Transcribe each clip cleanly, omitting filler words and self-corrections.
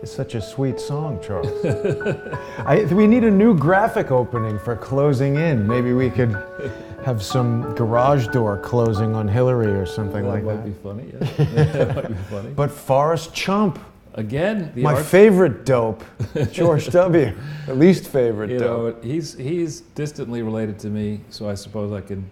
It's such a sweet song, Charles. We need a new graphic opening for closing in. Maybe we could have some garage door closing on Hillary or something like that. That might be funny, yeah. That might be funny. But Forrest Chump. Again, My favorite dope, George W. The least favorite dope. He's distantly related to me, so I suppose I could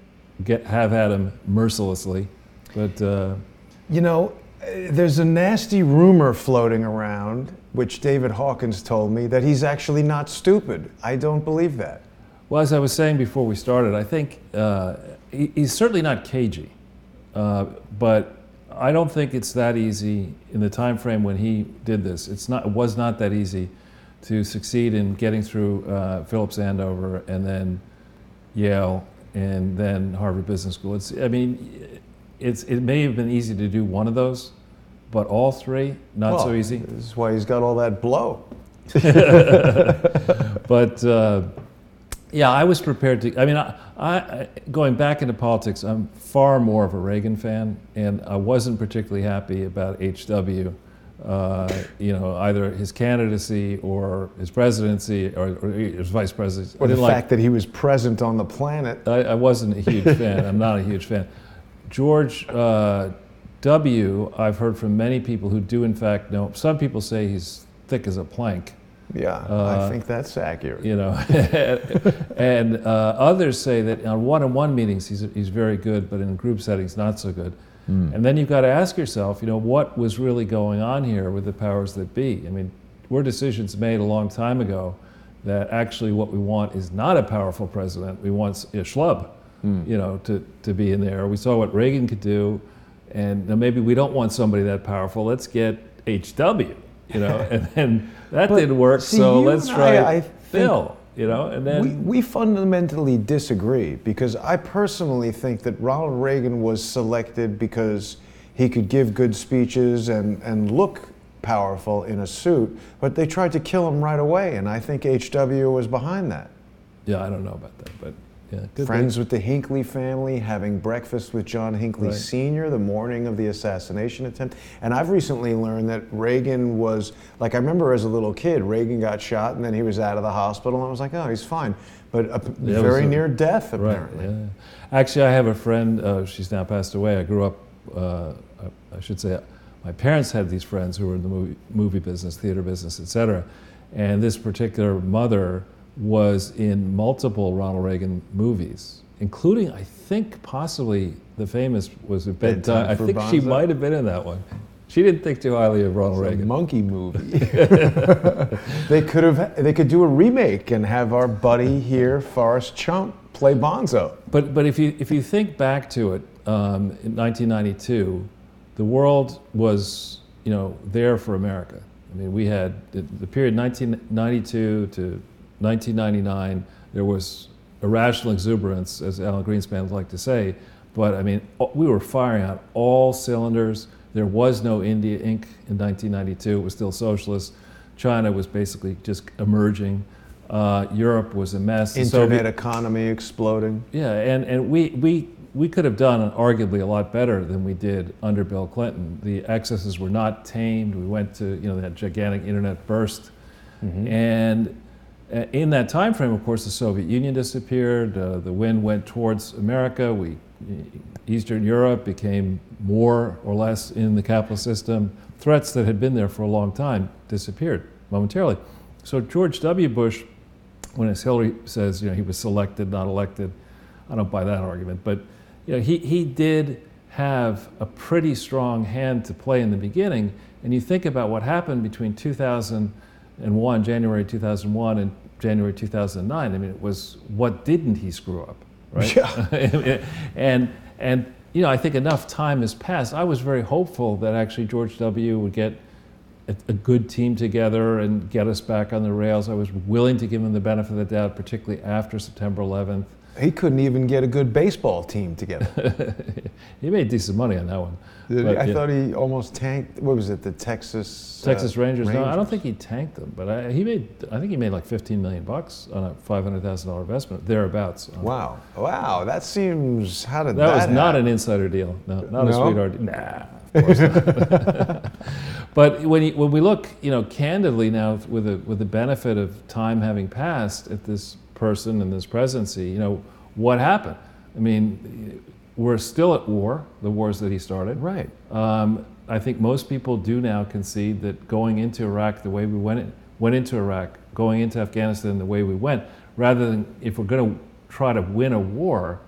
have had him mercilessly. But you know, there's a nasty rumor floating around, which David Hawkins told me, that he's actually not stupid. I don't believe that. Well, as I was saying before we started, I think he's certainly not cagey, but I don't think it's that easy in the time frame when he did this. It was not that easy to succeed in getting through Phillips Andover and then Yale and then Harvard Business School. It may have been easy to do one of those, but all three, not so easy. This is why he's got all that blow. But yeah, I was prepared to. I mean, I going back into politics, I'm far more of a Reagan fan, and I wasn't particularly happy about H.W. Either his candidacy or his presidency or his vice presidency. Or the fact that he was present on the planet. I wasn't a huge fan. I'm not a huge fan. George W., I've heard from many people who do in fact know. Some people say he's thick as a plank. Yeah, I think that's accurate. You know, and others say that on one-on-one meetings he's very good, but in group settings not so good. And then you've got to ask yourself, what was really going on here with the powers that be? I mean, were decisions made a long time ago that actually what we want is not a powerful president, we want a schlub, to be in there. We saw what Reagan could do, and maybe we don't want somebody that powerful, let's get H.W., and then that didn't work, so let's try Bill, and then... We fundamentally disagree, because I personally think that Ronald Reagan was selected because he could give good speeches and look powerful in a suit, but they tried to kill him right away, and I think H.W. was behind that. Yeah, I don't know about that, but yeah. Friends with the Hinckley family, having breakfast with John Hinckley Sr. the morning of the assassination attempt. And I've recently learned that Reagan was, I remember as a little kid, Reagan got shot and then he was out of the hospital and I was like, oh, he's fine. But very near death, apparently. Right, yeah. Actually, I have a friend, she's now passed away. I grew up, I should say, my parents had these friends who were in the movie business, theater business, etc. And this particular mother was in multiple Ronald Reagan movies, including, I think, possibly the famous was it Bedtime. I think she might have been in that one. She didn't think too highly of Ronald Reagan. A monkey movie. They could do a remake and have our buddy here, Forrest Chump, play Bonzo. But if you think back to it, in 1992, the world was there for America. I mean, we had the period 1992 to 1999, there was irrational exuberance, as Alan Greenspan would like to say, but I mean, we were firing on all cylinders. There was no India Inc. in 1992, it was still socialist. China was basically just emerging. Europe was a mess. Internet economy exploding. Yeah, and we could have done arguably a lot better than we did under Bill Clinton. The excesses were not tamed. We went to, that gigantic internet burst. And in that time frame, of course, the Soviet Union disappeared. The wind went towards America. Eastern Europe became more or less in the capitalist system. Threats that had been there for a long time disappeared momentarily. So George W. Bush, when Hillary says he was selected, not elected, I don't buy that argument. But he did have a pretty strong hand to play in the beginning. And you think about what happened between 2001, January 2001 and January 2009. I mean, it was, what didn't he screw up, right? Yeah. and I think enough time has passed. I was very hopeful that actually George W. would get a good team together and get us back on the rails. I was willing to give him the benefit of the doubt, particularly after September 11th. He couldn't even get a good baseball team together. He made decent money on that one. I thought he almost tanked, what was it, the Texas Rangers? No, I don't think he tanked them, but I think he made like $15 million on a $500,000 investment, thereabouts. Wow, that seems, how did that was happen? not an insider deal, no, not a sweetheart deal. Nah. Of course not. But when we look, candidly now, with the benefit of time having passed at this person and this presidency, what happened? I mean, we're still at war, the wars that he started. Right. I think most people do now concede that going into Iraq the way we went into Iraq, going into Afghanistan the way we went, rather than, if we're going to try to win a war,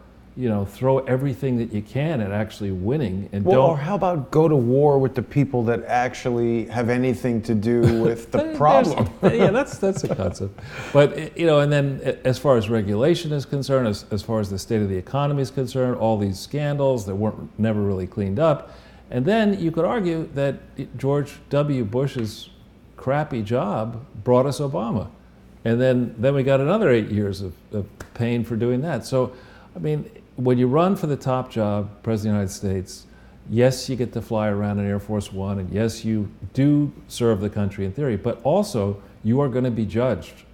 throw everything that you can at actually winning, and or how about go to war with the people that actually have anything to do with the problem? Yeah, that's a concept. But and then as far as regulation is concerned, as far as the state of the economy is concerned, all these scandals that weren't never really cleaned up, and then you could argue that George W. Bush's crappy job brought us Obama, and then we got another 8 years of pain for doing that. So, I mean, when you run for the top job, President of the United States, yes, you get to fly around in Air Force One, and yes, you do serve the country in theory, but also you are going to be judged,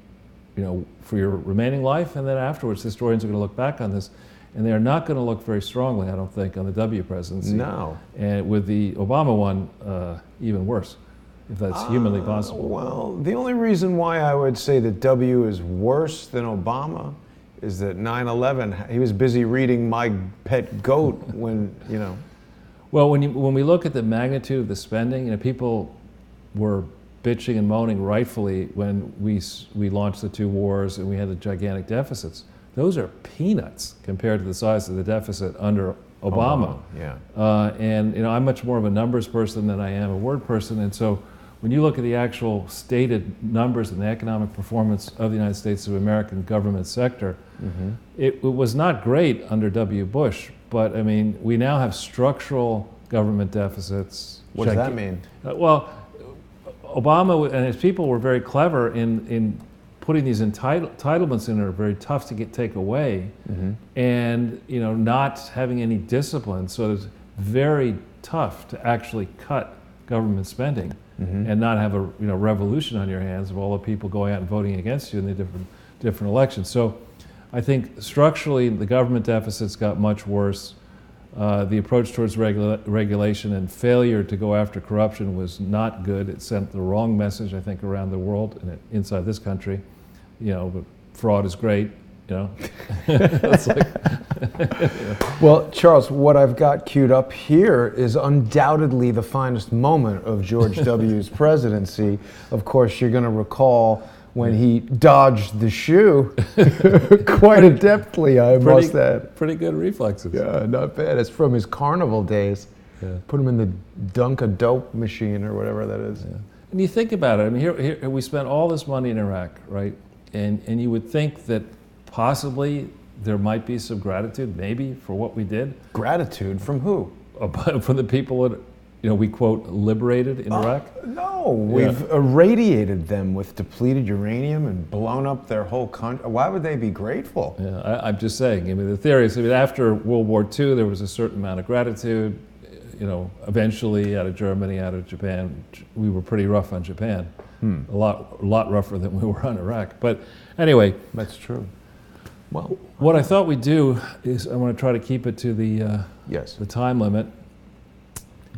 for your remaining life, and then afterwards, historians are going to look back on this, and they are not going to look very strongly, I don't think, on the W presidency. No. And with the Obama one, even worse, if that's humanly possible. Well, the only reason why I would say that W is worse than Obama is that 9/11, he was busy reading My Pet Goat when, Well, when we look at the magnitude of the spending, people were bitching and moaning rightfully when we launched the two wars and we had the gigantic deficits. Those are peanuts compared to the size of the deficit under Obama. Yeah. And I'm much more of a numbers person than I am a word person, and so when you look at the actual stated numbers and the economic performance of the United States of American government sector, it was not great under W. Bush, but I mean, we now have structural government deficits. What does that mean? Well, Obama and his people were very clever in putting these entitlements in that are very tough to take away, and not having any discipline. So it's very tough to actually cut government spending and not have a revolution on your hands of all the people going out and voting against you in the different elections. So I think structurally the government deficits got much worse. The approach towards regulation and failure to go after corruption was not good. It sent the wrong message, I think, around the world and inside this country. But fraud is great. It's like, Well, Charles, what I've got queued up here is undoubtedly the finest moment of George W.'s presidency. Of course, you're going to recall when he dodged the shoe quite adeptly, I must add. Pretty good reflexes. Yeah, not bad. It's from his carnival days. Yeah. Put him in the dunk-a-dope machine or whatever that is. Yeah. And you think about it. I mean, here we spent all this money in Iraq, right? And you would think that possibly there might be some gratitude, maybe, for what we did. Gratitude from who? From the people that, we quote, liberated in Iraq? No, we've irradiated them with depleted uranium and blown up their whole country. Why would they be grateful? Yeah, I'm just saying. I mean, the theory is, after World War II, there was a certain amount of gratitude. Eventually, out of Germany, out of Japan, we were pretty rough on Japan. A lot rougher than we were on Iraq. But anyway, that's true. Well, what I thought we'd do is I want to try to keep it to the time limit.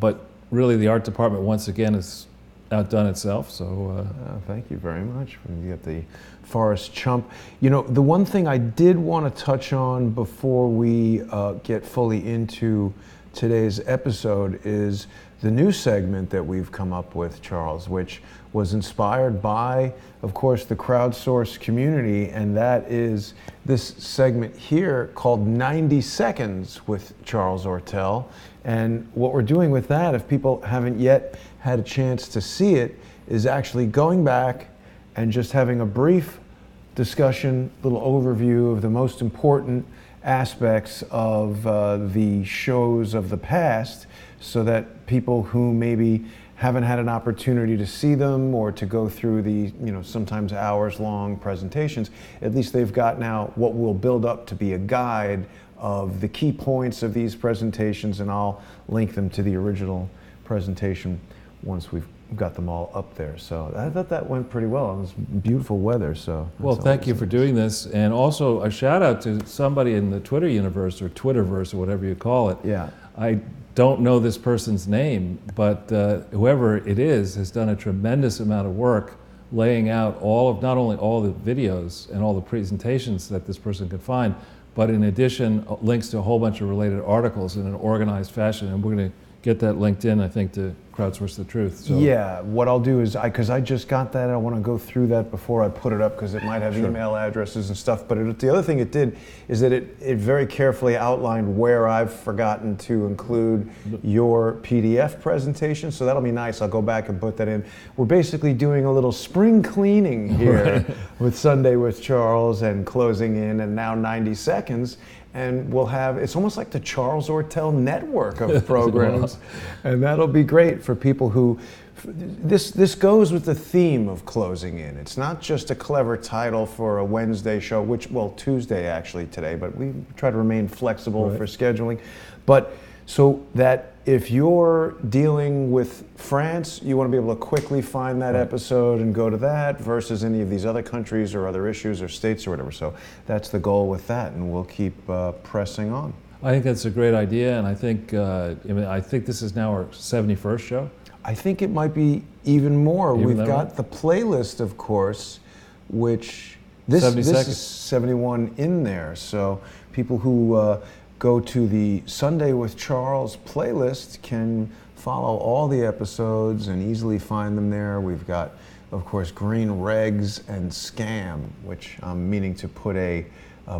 But really, the art department once again has outdone itself. So thank you very much. We get the Forrest Chump. The one thing I did want to touch on before we get fully into today's episode is the new segment that we've come up with, Charles, which was inspired by, of course, the Crowdsource community, and that is this segment here called 90 Seconds with Charles Ortel. And what we're doing with that, if people haven't yet had a chance to see it, is actually going back and just having a brief discussion, little overview of the most important aspects of the shows of the past, so that people who maybe haven't had an opportunity to see them or to go through the sometimes hours-long presentations, at least they've got now what will build up to be a guide of the key points of these presentations, and I'll link them to the original presentation once we've got them all up there. So I thought that went pretty well. It was beautiful weather. So well, thank you for doing this, and also a shout out to somebody in the Twitter universe or Twitterverse or whatever you call it. Yeah. I don't know this person's name, but whoever it is has done a tremendous amount of work laying out not only all the videos and all the presentations that this person could find, but in addition, links to a whole bunch of related articles in an organized fashion. And we're going to get that linked in, I think, to Crowdsource the Truth. So. Yeah, what I'll do is, because I just got that, I want to go through that before I put it up, because it might have email addresses and stuff. But the other thing it did is that it very carefully outlined where I've forgotten to include your PDF presentation. So that'll be nice. I'll go back and put that in. We're basically doing a little spring cleaning here with Sunday with Charles and Closing In, and now 90 Seconds. And we'll have, it's almost like the Charles Ortel network of programs. And that'll be great for people who, this goes with the theme of Closing In. It's not just a clever title for a Wednesday show, Tuesday actually today, but we try to remain flexible for scheduling. But so that if you're dealing with France, you want to be able to quickly find that episode and go to that, versus any of these other countries or other issues or states or whatever. So that's the goal with that, and we'll keep pressing on. I think that's a great idea, and I think I think this is now our 71st show. I think it might be even more. We've got the playlist, of course, which this is 71 in there. So people who go to the Sunday with Charles playlist can follow all the episodes and easily find them there. We've got, of course, Green Regs and Scam, which I'm meaning to put a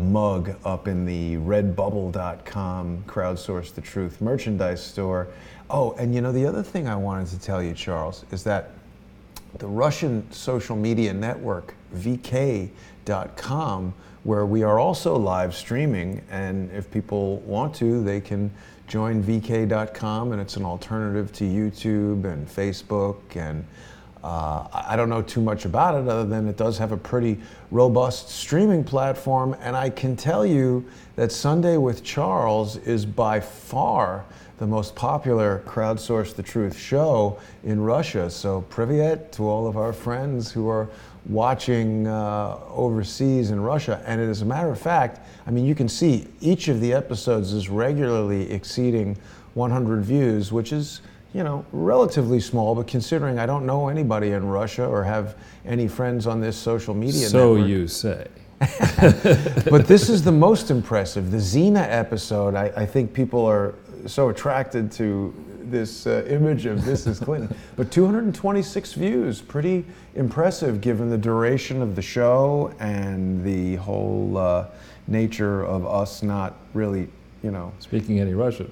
mug up in the redbubble.com Crowdsource the Truth merchandise store. Oh, and the other thing I wanted to tell you, Charles, is that the Russian social media network, VK.com, where we are also live streaming, and if people want to, they can join VK.com, and it's an alternative to YouTube and Facebook, and I don't know too much about it other than it does have a pretty robust streaming platform, and I can tell you that Sunday with Charles is by far the most popular Crowdsource the Truth show in Russia. So privyet to all of our friends who are watching overseas in Russia. And as a matter of fact, I mean, you can see each of the episodes is regularly exceeding 100 views, which is, relatively small, but considering I don't know anybody in Russia or have any friends on this social media network. So you say. But this is the most impressive. The Xena episode, I think people are so attracted to this image of Mrs. Clinton. But 226 views, pretty impressive given the duration of the show and the whole nature of us not really, speaking any Russian.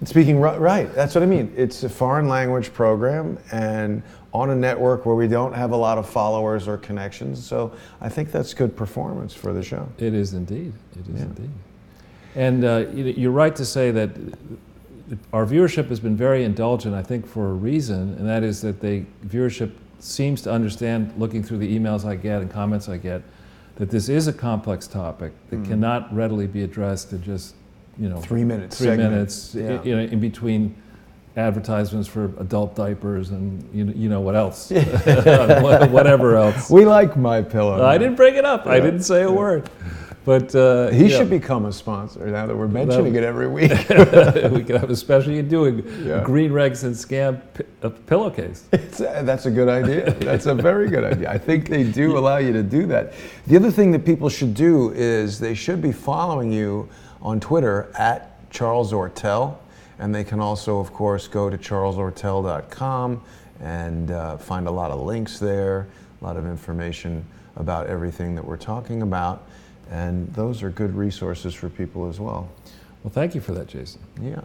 Speaking right, that's what I mean. It's a foreign language program and on a network where we don't have a lot of followers or connections. So I think that's good performance for the show. It is indeed. It is indeed. And you're right to say that our viewership has been very indulgent, I think, for a reason, and that is that viewership seems to understand, looking through the emails I get and comments I get, that this is a complex topic that cannot readily be addressed in just 3 minutes. 3 minutes, in between advertisements for adult diapers and what else, whatever else. We like MyPillow. I didn't bring it up. I didn't say a word. But he should become a sponsor now that we're mentioning it every week. We could have a special. You're doing Green Regs and Scam pillowcase. That's a good idea. That's a very good idea. I think they do allow you to do that. The other thing that people should do is they should be following you on Twitter at Charles Ortel, and they can also, of course, go to charlesortel.com and find a lot of links there, a lot of information about everything that we're talking about, and those are good resources for people as well. Well, thank you for that, Jason. Yeah.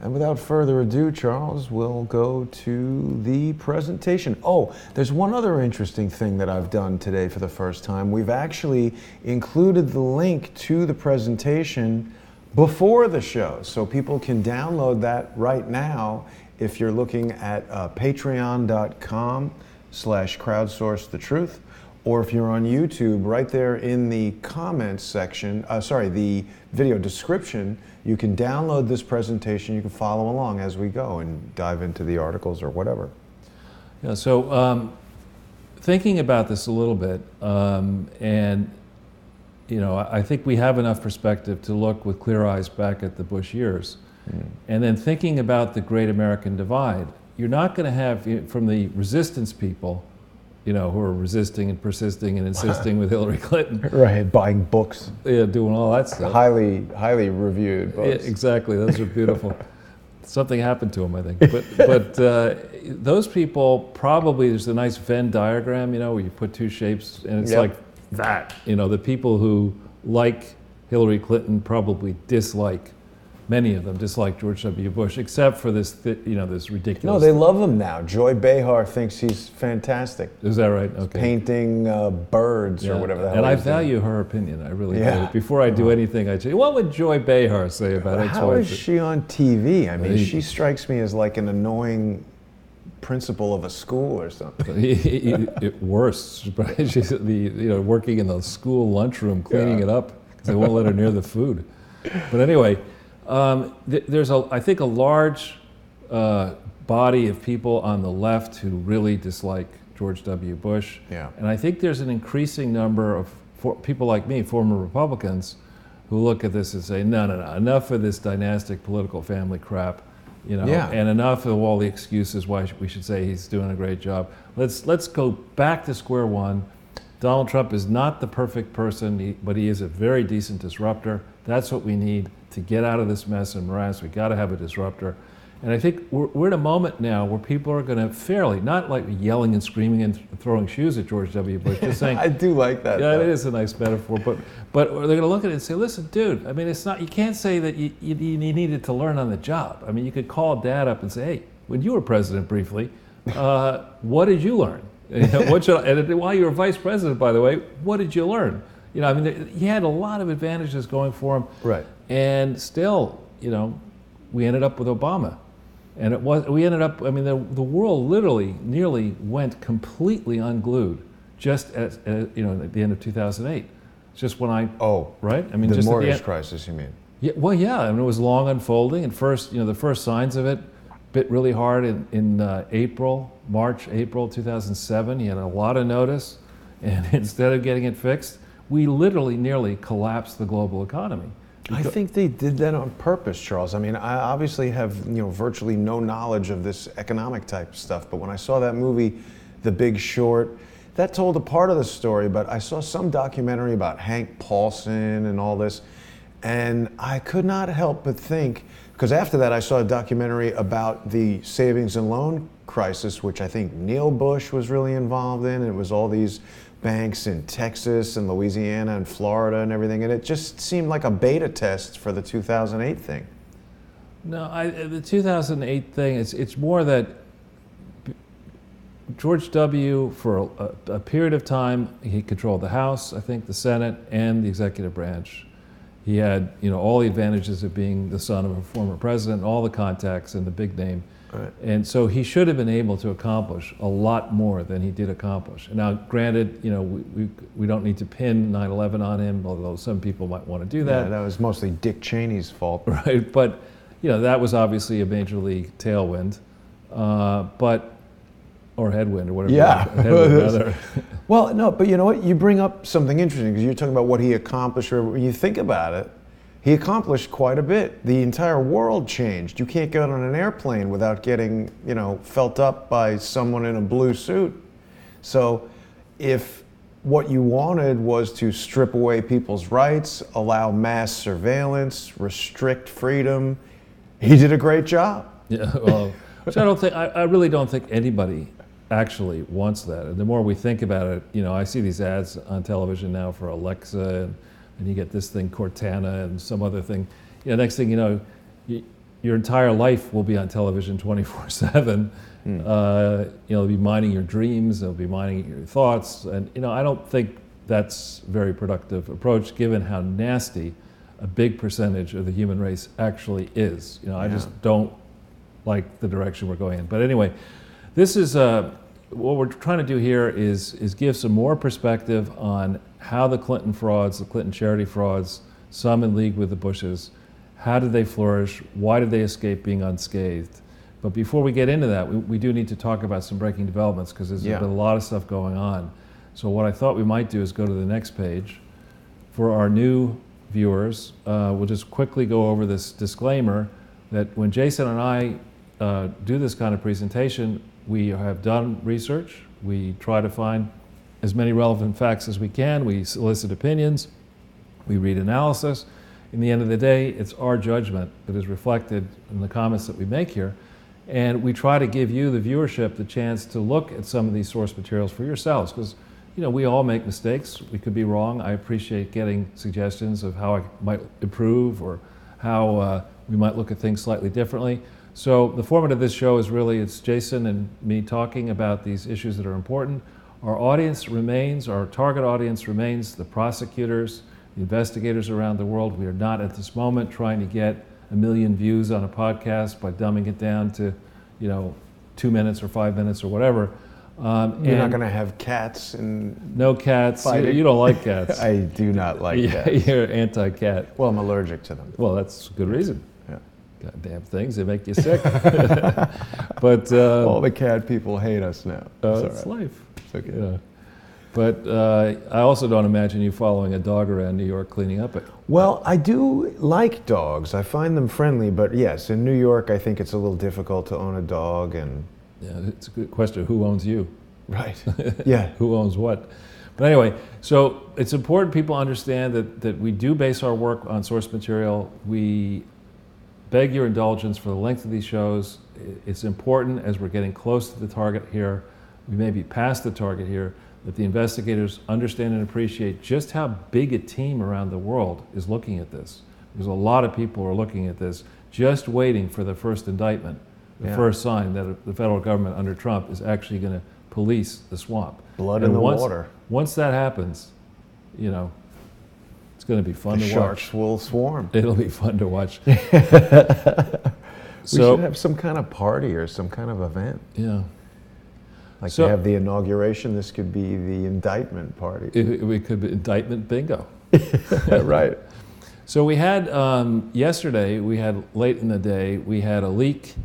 And without further ado, Charles, we'll go to the presentation. Oh, there's one other interesting thing that I've done today for the first time. We've actually included the link to the presentation before the show, so people can download that right now if you're looking at patreon.com/crowdsourcethetruth, or if you're on YouTube, right there in the comments section, the video description, you can download this presentation. You can follow along as we go and dive into the articles or whatever. Yeah, so thinking about this a little bit, and I think we have enough perspective to look with clear eyes back at the Bush years. And then thinking about the Great American Divide, you're not going to have, from the resistance people, who are resisting and persisting and insisting with Hillary Clinton. Right, buying books. Yeah, doing all that stuff. Highly reviewed books. Yeah, exactly, those are beautiful. Something happened to them, I think. But those people, probably, there's a nice Venn diagram, where you put two shapes, and it's like that. The people who like Hillary Clinton probably dislike, many of them dislike George W. Bush, except for this, this ridiculous. No, they love him now. Joy Behar thinks he's fantastic. Is that right? Okay. Painting birds or whatever the hell. And I value her opinion. I really do. Before I do anything, I say, what would Joy Behar say about X, How Y, is Z? she on TV? I mean, she strikes me as like an annoying principal of a school or something. Worse. She's working in the school lunchroom, cleaning it up because they won't let her near the food. But anyway. There's I think a large body of people on the left who really dislike George W. Bush. Yeah. And I think there's an increasing number of people like me, former Republicans, who look at this and say, no, enough of this dynastic political family crap, and enough of all the excuses why we should say he's doing a great job. Let's go back to square one. Donald Trump is not the perfect person, but he is a very decent disruptor. That's what we need to get out of this mess and morass. We got to have a disruptor. And I think we're at a moment now where people are going to fairly, not like yelling and screaming and throwing shoes at George W. Bush, just saying. I do like that. Yeah, it is a nice metaphor. But they're going to look at it and say, listen, dude, I mean, it's not, you can't say that you needed to learn on the job. I mean, you could call Dad up and say, hey, when you were president briefly, what did you learn? And while you were vice president, by the way, what did you learn? I mean, he had a lot of advantages going for him. Right. And still, we ended up with Obama. And we ended up, I mean, the world literally nearly went completely unglued just at the end of 2008. Just when right? I mean, the just mortgage crisis, you mean? Yeah, well, yeah, I mean, it was long unfolding. And first, the first signs of it bit really hard in March, April 2007. He had a lot of notice. And instead of getting it fixed, we literally nearly collapsed the global economy. I think they did that on purpose, Charles. I mean, I obviously have virtually no knowledge of this economic type stuff, but when I saw that movie, The Big Short, that told a part of the story, but I saw some documentary about Hank Paulson and all this, and I could not help but think, because after that I saw a documentary about the savings and loan crisis, which I think Neil Bush was really involved in, and it was all these banks in Texas and Louisiana and Florida and everything, and it just seemed like a beta test for the 2008 thing. No, the 2008 thing, it's more that George W., for a period of time, he controlled the House, I think, the Senate, and the executive branch. He had, all the advantages of being the son of a former president, all the contacts and the big name. Right. And so he should have been able to accomplish a lot more than he did accomplish. Now, granted, we don't need to pin 9/11 on him, although some people might want to do that. Yeah, that was mostly Dick Cheney's fault. Right, but that was obviously a major league tailwind, or headwind, or whatever. Yeah. Headwind, rather. Well, no, but you know what? You bring up something interesting, because you're talking about what he accomplished. Or when you think about it, he accomplished quite a bit. The entire world changed. You can't get on an airplane without getting, felt up by someone in a blue suit. So if what you wanted was to strip away people's rights, allow mass surveillance, restrict freedom, he did a great job. Yeah, well, which I really don't think anybody actually wants that. And the more we think about it, I see these ads on television now for Alexa, and you get this thing Cortana and some other thing. Next thing you know, your entire life will be on television 24/7. It'll be mining your dreams, it'll be mining your thoughts, and I don't think that's a very productive approach, given how nasty a big percentage of the human race actually is. I just don't like the direction we're going in. But anyway, this is what we're trying to do here is give some more perspective on how the Clinton frauds, the Clinton charity frauds, some in league with the Bushes, how did they flourish? Why did they escape being unscathed? But before we get into that, we do need to talk about some breaking developments, because there's been a lot of stuff going on. So what I thought we might do is go to the next page. For our new viewers, we'll just quickly go over this disclaimer. that when Jason and I do this kind of presentation, we have done research. We try to find as many relevant facts as we can. We solicit opinions. We read analysis. In the end of the day, it's our judgment that is reflected in the comments that we make here. And we try to give you, the viewership, the chance to look at some of these source materials for yourselves, because we all make mistakes. We could be wrong. I appreciate getting suggestions of how I might improve or how we might look at things slightly differently. So the format of this show is really, it's Jason and me talking about these issues that are important. Our audience remains, our target audience remains the prosecutors, the investigators around the world. We are not at this moment trying to get 1 million views on a podcast by dumbing it down to 2 minutes or 5 minutes or whatever. You're not going to have cats and no cats. You don't like cats. I do not like cats. You're anti-cat. Well, I'm allergic to them. Well, that's a good reason. Yeah. Goddamn things, they make you sick. But all the cat people hate us now. It's life. It's okay. But I also don't imagine you following a dog around New York cleaning up it. Well, I do like dogs. I find them friendly, but yes, in New York, I think it's a little difficult to own a dog. And yeah, it's a good question. Who owns you? Right. Yeah. Who owns what? But anyway, so it's important people understand that we do base our work on source material. We beg your indulgence for the length of these shows. It's important, as we're getting close to the target here, we may be past the target here, that the investigators understand and appreciate just how big a team around the world is looking at this. There's a lot of people who are looking at this, just waiting for the first indictment, the first sign that the federal government under Trump is actually going to police the swamp. Blood in the water. Once that happens, it's going to be fun to watch. The sharks will swarm. It'll be fun to watch. We should have some kind of party or some kind of event. Yeah. Like to have the inauguration, this could be the indictment party. We could be indictment bingo. Right. So we had, yesterday, late in the day, we had a leak,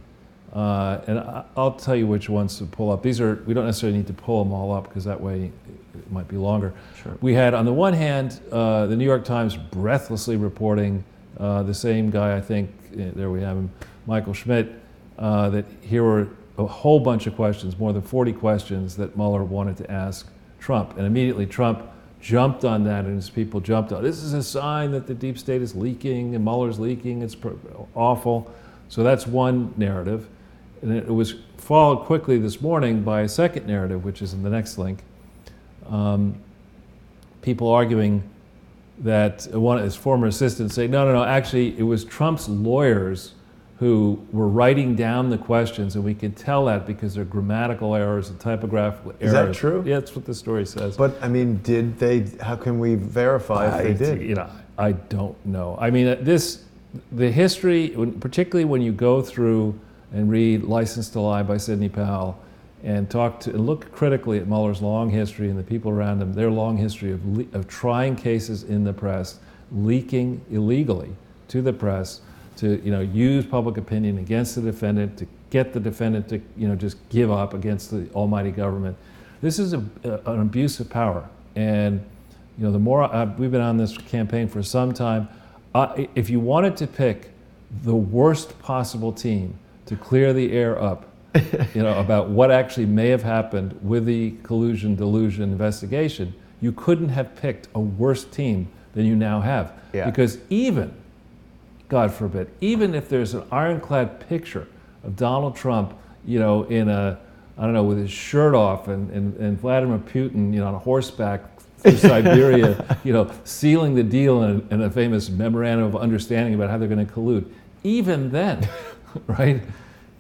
and I'll tell you which ones to pull up. We don't necessarily need to pull them all up, because that way it might be longer. Sure. We had, on the one hand, the New York Times breathlessly reporting, the same guy, I think, there we have him, Michael Schmidt, that here were a whole bunch of questions, more than 40 questions that Mueller wanted to ask Trump. And immediately Trump jumped on that, and his people jumped on, this is a sign that the deep state is leaking and Mueller's leaking, it's awful. So that's one narrative. And it was followed quickly this morning by a second narrative, which is in the next link. People arguing that one of his former assistants saying, no, actually it was Trump's lawyers who were writing down the questions, and we can tell that because they're grammatical errors and typographical errors. Is that true? Yeah, that's what the story says. But I mean, did they? How can we verify if they did? I don't know. I mean, the history, particularly when you go through and read "License to Lie" by Sidney Powell, and look critically at Mueller's long history and the people around him, their long history of trying cases in the press, leaking illegally to the press, to use public opinion against the defendant, to get the defendant to just give up against the almighty government. This is an abuse of power, and the more we've been on this campaign for some time. If you wanted to pick the worst possible team to clear the air up, about what actually may have happened with the collusion delusion investigation, you couldn't have picked a worse team than you now have, because even, God forbid, even if there's an ironclad picture of Donald Trump, with his shirt off and Vladimir Putin, on a horseback through Siberia, sealing the deal in a famous memorandum of understanding about how they're going to collude. Even then, right,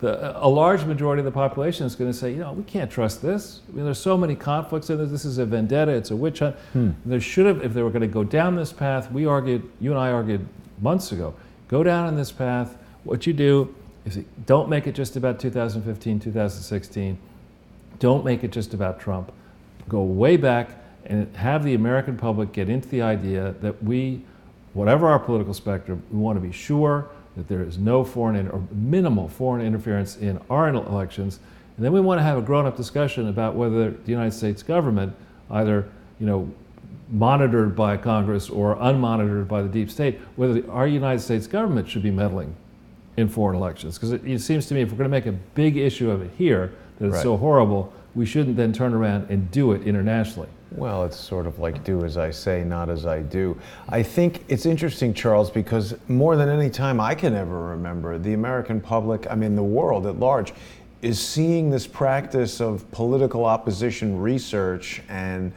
a large majority of the population is going to say, we can't trust this. I mean, there's so many conflicts in this. This is a vendetta. It's a witch hunt. There should have, if they were going to go down this path, you and I argued months ago, go down on this path. What you do is don't make it just about 2015, 2016. Don't make it just about Trump. Go way back and have the American public get into the idea that whatever our political spectrum, we want to be sure that there is no or minimal foreign interference in our elections. And then we want to have a grown-up discussion about whether the United States government, either monitored by Congress or unmonitored by the deep state, whether our United States government should be meddling in foreign elections. Because it seems to me if we're going to make a big issue of it here, that it's so horrible, we shouldn't then turn around and do it internationally. Well, it's sort of like do as I say, not as I do. I think it's interesting, Charles, because more than any time I can ever remember, the American public, I mean the world at large, is seeing this practice of political opposition research and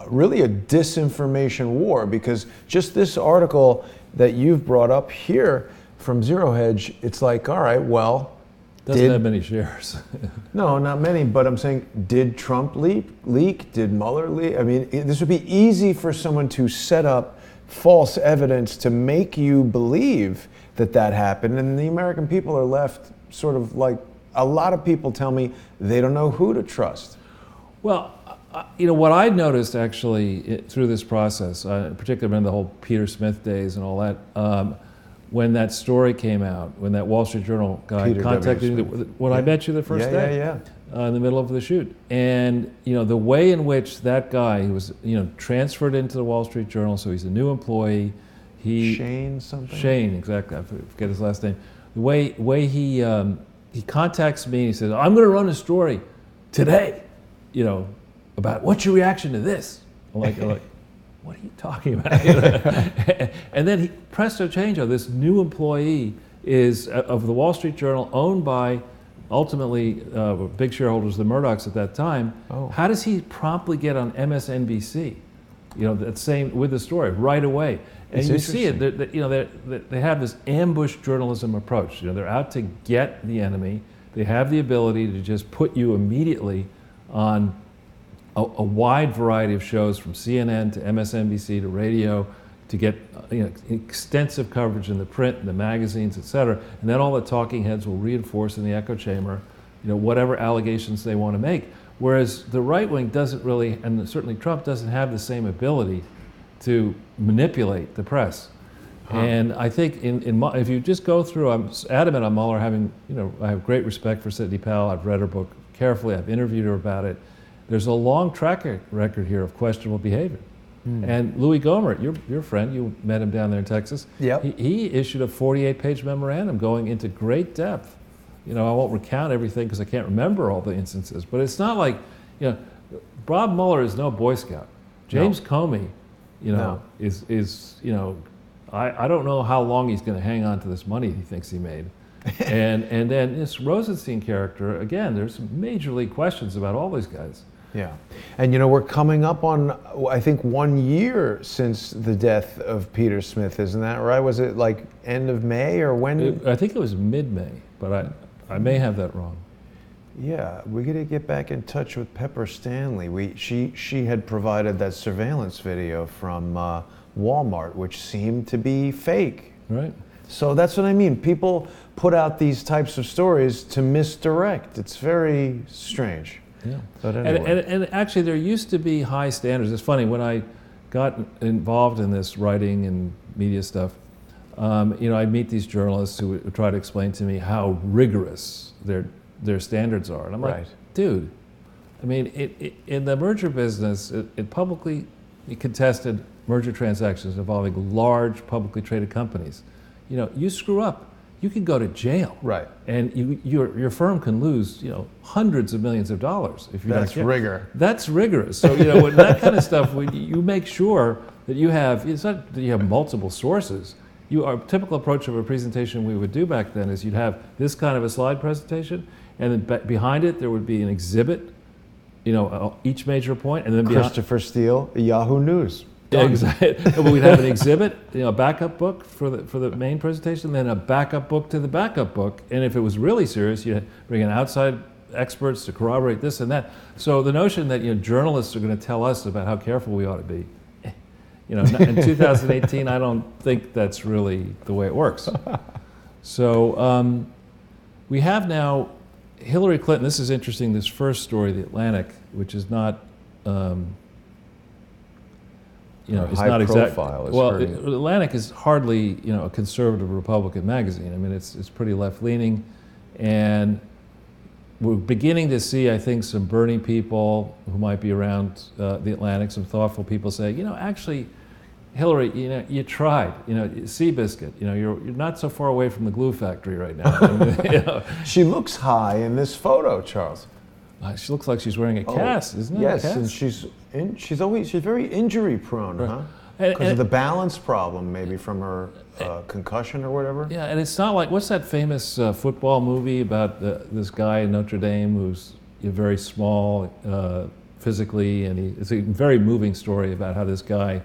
really a disinformation war, because just this article that you've brought up here from Zero Hedge, it's like, all right, well, doesn't have many shares. No, not many, but I'm saying, did Trump leak? Did Mueller leak? I mean, this would be easy for someone to set up false evidence to make you believe that that happened, and the American people are left sort of like, a lot of people tell me they don't know who to trust. Well, you know, what I noticed actually through this process, particularly in the whole Peter Smith days and all that, when that story came out, when that Wall Street Journal guy contacted me, when I met you the first day, in the middle of the shoot, and you know the way in which that guy, he was transferred into the Wall Street Journal, so he's a new employee. Shane something. Shane, exactly. I forget his last name. The way he contacts me and he says, "I'm going to run a story today, about what's your reaction to this?" I'm like, what are you talking about? And then presto changeo, this new employee is of the Wall Street Journal, owned by ultimately big shareholders, the Murdochs at that time. Oh. How does he promptly get on MSNBC? That same with the story right away. And you see it. They have this ambush journalism approach. They're out to get the enemy. They have the ability to just put you immediately on a wide variety of shows, from CNN to MSNBC to radio, to get extensive coverage in the print, in the magazines, et cetera. And then all the talking heads will reinforce in the echo chamber, whatever allegations they want to make. Whereas the right wing doesn't really, and certainly Trump doesn't have the same ability to manipulate the press. And I think if you just go through, I'm adamant on Mueller having, I have great respect for Sidney Powell. I've read her book carefully. I've interviewed her about it. There's a long track record here of questionable behavior. And Louis Gohmert, your friend, you met him down there in Texas. Yep. He issued a 48-page memorandum going into great depth. I won't recount everything because I can't remember all the instances, but it's not like, Bob Mueller is no Boy Scout. James Comey, is I don't know how long he's going to hang on to this money he thinks he made. and then this Rosenstein character, again, there's major league questions about all these guys. Yeah. And we're coming up on, I think, 1 year since the death of Peter Smith, isn't that right? Was it like end of May or when? I think it was mid-May, but I may have that wrong. Yeah, we got to get back in touch with Pepper Stanley. She had provided that surveillance video from Walmart, which seemed to be fake. Right. So that's what I mean. People put out these types of stories to misdirect. It's very strange. Yeah. But anyway. And actually, there used to be high standards. It's funny, when I got involved in this writing and media stuff, I'd meet these journalists who would try to explain to me how rigorous their standards are. And I'm like, dude, I mean, in the merger business, it publicly contested merger transactions involving large publicly traded companies. You screw up, you can go to jail. Right. And your firm can lose, hundreds of millions of dollars if you're not careful. Rigor. That's rigorous. So, when that kind of stuff, you make sure that you have, it's not that you have multiple sources. Our typical approach of a presentation we would do back then is you'd have this kind of a slide presentation, and then behind it there would be an exhibit, each major point, and then Christopher Steele, Yahoo News. Exactly. We'd have an exhibit, a backup book for the main presentation, then a backup book to the backup book. And if it was really serious, you'd bring in outside experts to corroborate this and that. So the notion that journalists are going to tell us about how careful we ought to be, in 2018, I don't think that's really the way it works. So we have now Hillary Clinton. This is interesting. This first story, The Atlantic, which is not. It's high not exact. Profile. Well, Atlantic is hardly, a conservative Republican magazine. I mean, it's pretty left-leaning, and we're beginning to see, I think, some Bernie people who might be around the Atlantic, some thoughtful people say, actually, Hillary, you tried. Seabiscuit. You're not so far away from the glue factory right now. She looks high in this photo, Charles. She looks like she's wearing a cast, isn't it? Yes, and she's very injury prone, huh? Because of the balance problem, maybe from her concussion or whatever. Yeah, and it's not like, what's that famous football movie about this guy in Notre Dame who's very small physically, and it's a very moving story about how this guy,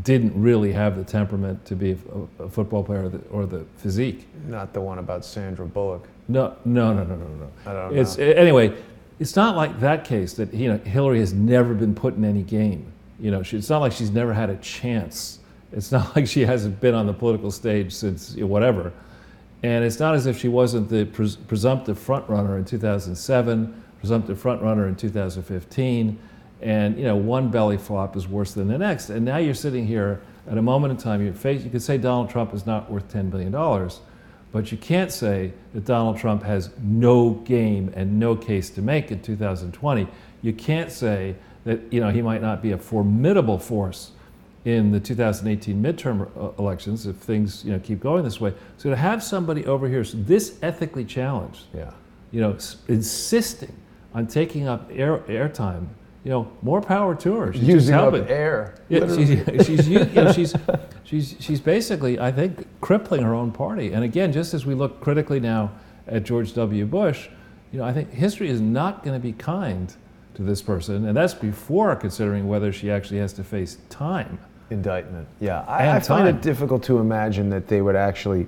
didn't really have the temperament to be a football player or the physique. Not the one about Sandra Bullock. No. I don't know. Anyway, it's not like that case that Hillary has never been put in any game. It's not like she's never had a chance. It's not like she hasn't been on the political stage since whatever. And it's not as if she wasn't the presumptive front runner in 2007, presumptive front runner in 2015, and one belly flop is worse than the next. And now you're sitting here at a moment in time. You could say Donald Trump is not worth $10 billion, but you can't say that Donald Trump has no game and no case to make in 2020. You can't say that he might not be a formidable force in the 2018 midterm elections if things keep going this way. So to have somebody over here this ethically challenged, insisting on taking up airtime, more power to her. She's using up air. Yeah, she's basically, I think, crippling her own party. And again, just as we look critically now at George W. Bush, I think history is not going to be kind to this person, and that's before considering whether she actually has to face time. Indictment. Yeah, I find it difficult to imagine that they would actually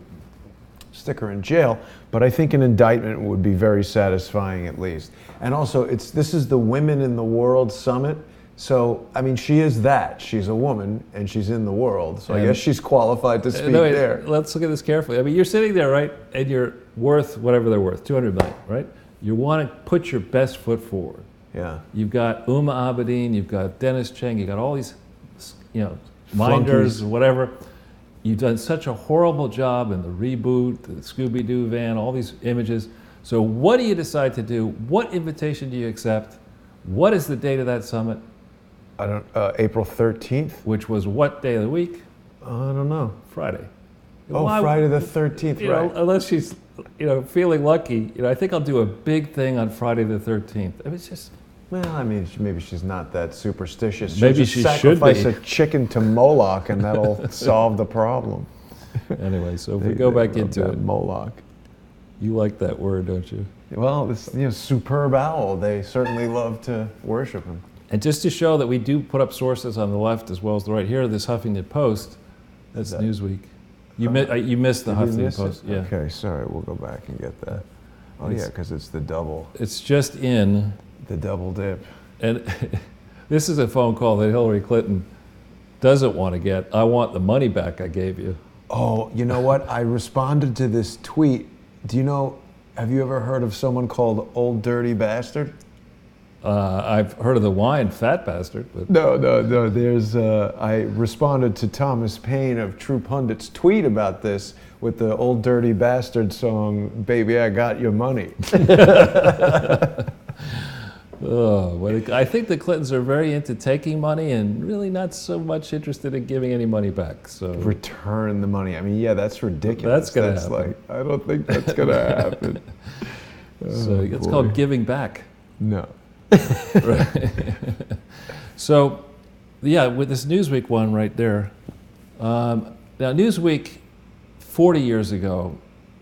stick her in jail, but I think an indictment would be very satisfying at least. And also, this is the Women in the World Summit, so I mean, she is that. She's a woman, and she's in the world, so I guess she's qualified to speak there. Let's look at this carefully. I mean, you're sitting there, right, and you're worth whatever they're worth, $200 million, right? You want to put your best foot forward. Yeah. You've got Uma Abedin, you've got Dennis Cheng, you've got all these, minders, whatever. You've done such a horrible job in the reboot, the Scooby-Doo van, all these images. So what do you decide to do? What invitation do you accept? What is the date of that summit? April 13th. Which was what day of the week? I don't know. Friday. Friday the 13th, right. Unless she's, feeling lucky, I think I'll do a big thing on Friday the 13th. I mean, it's just... Well, I mean, maybe she's not that superstitious. Maybe she should be. Sacrifice a chicken to Moloch, and that'll solve the problem. Anyway, so if we go back into it, Moloch. You like that word, don't you? Well, this superb owl. They certainly love to worship him. And just to show that we do put up sources on the left as well as the right, here, this Huffington Post. That's Newsweek. You missed the Huffington Post. Yeah. Okay, sorry. We'll go back and get that. Oh yeah, because it's the double. It's just in. The double dip. And this is a phone call that Hillary Clinton doesn't want to get. I want the money back I gave you. Oh, you know what? I responded to this tweet. Have you ever heard of someone called Old Dirty Bastard? I've heard of the wine Fat Bastard. But. No. I responded to Thomas Paine of True Pundit's tweet about this with the Old Dirty Bastard song, Baby, I Got Your Money. I think the Clintons are very into taking money and really not so much interested in giving any money back. So return the money. I mean, yeah, that's ridiculous. That's happen. I don't think that's gonna happen. So it's called giving back. No. Right. So, yeah, with this Newsweek one right there. Now, Newsweek 40 years ago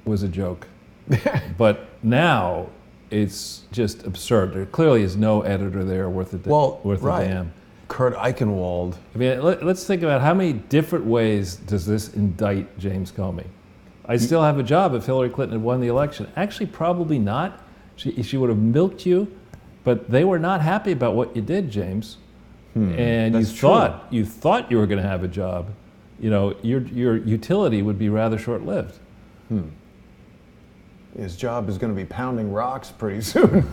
was a joke, but now it's just absurd. There clearly is no editor there worth a damn. Kurt Eichenwald. I mean, let's think about how many different ways does this indict James Comey. I still have a job if Hillary Clinton had won the election. Actually, probably not. She would have milked you, but they were not happy about what you did, James. And you thought you were going to have a job. Your utility would be rather short-lived. His job is going to be pounding rocks pretty soon.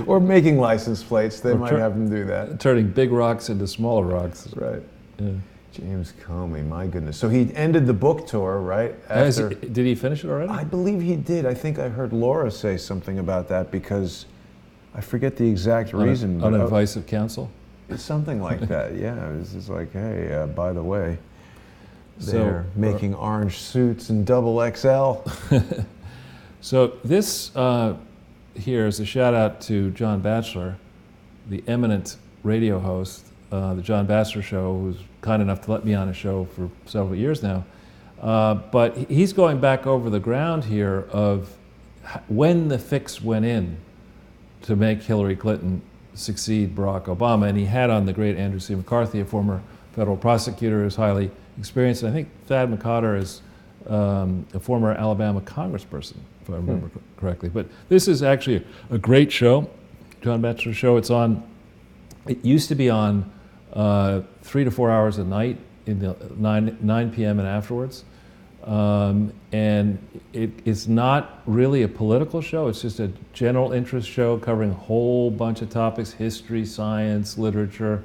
Or making license plates. They might have him do that. Turning big rocks into smaller rocks. That's right. Yeah. James Comey, my goodness. So he ended the book tour, right? Did he finish it already? I believe he did. I think I heard Laura say something about that because I forget the exact reason. On advice of counsel? Something like that, yeah. It was just like, hey, by the way, they're making orange suits in XXL. So this here is a shout out to John Batchelor, the eminent radio host, the John Batchelor Show, who's kind enough to let me on a show for several years now. But he's going back over the ground here of when the fix went in to make Hillary Clinton succeed Barack Obama. And he had on the great Andrew C. McCarthy, a former federal prosecutor who's highly experienced. And I think Thad McCotter is a former Alabama congressperson, if I remember correctly. But this is actually a great show, John Batchelor Show. It's on, it used to be on 3 to 4 hours a night in the 9 p.m. and afterwards. And it's not really a political show. It's just a general interest show covering a whole bunch of topics: history, science, literature,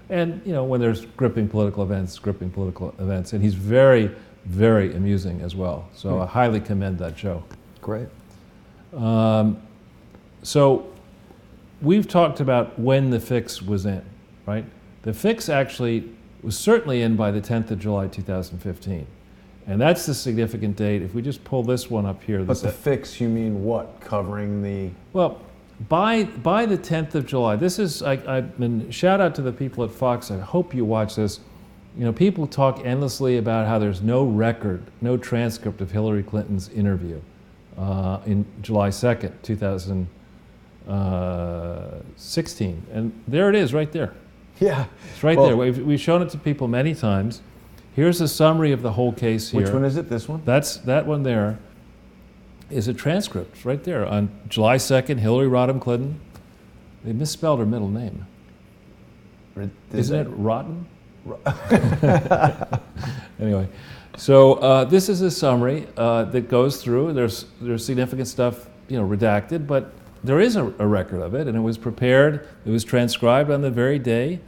and when there's gripping political events. And he's very, very amusing as well. So I highly commend that show. Great. So we've talked about when the fix was in, right? The fix actually was certainly in by the 10th of July, 2015. And that's the significant date. If we just pull this one up here. But the fix, you mean what? Covering the... Well, by the 10th of July, this is, I've been, shout out to the people at Fox. I hope you watch this. People talk endlessly about how there's no record, no transcript of Hillary Clinton's interview in July 2nd, 2016. And there it is right there. Yeah. It's right there. We've shown it to people many times. Here's a summary of the whole case here. Which one is it? This one? That one there is a transcript right there. On July 2nd, Hillary Rodham Clinton. They misspelled her middle name. Isn't it Rotten? Anyway, so this is a summary that goes through. There's significant stuff, redacted, but there is a record of it, and it was prepared. It was transcribed on the very day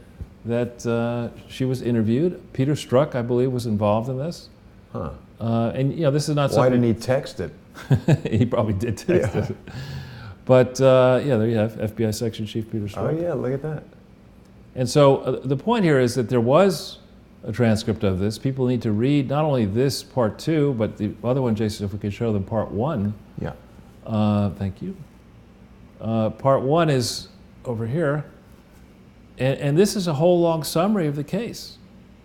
that she was interviewed. Peter Strzok, I believe, was involved in this. Huh. And this is not something... Why didn't he text it? He probably did text it. But there you have FBI Section Chief Peter Strzok. Oh yeah, look at that. And so the point here is that there was a transcript of this. People need to read not only this part 2, but the other one, Jason, if we could show them part 1. Yeah. Thank you. Part 1 is over here. And this is a whole long summary of the case.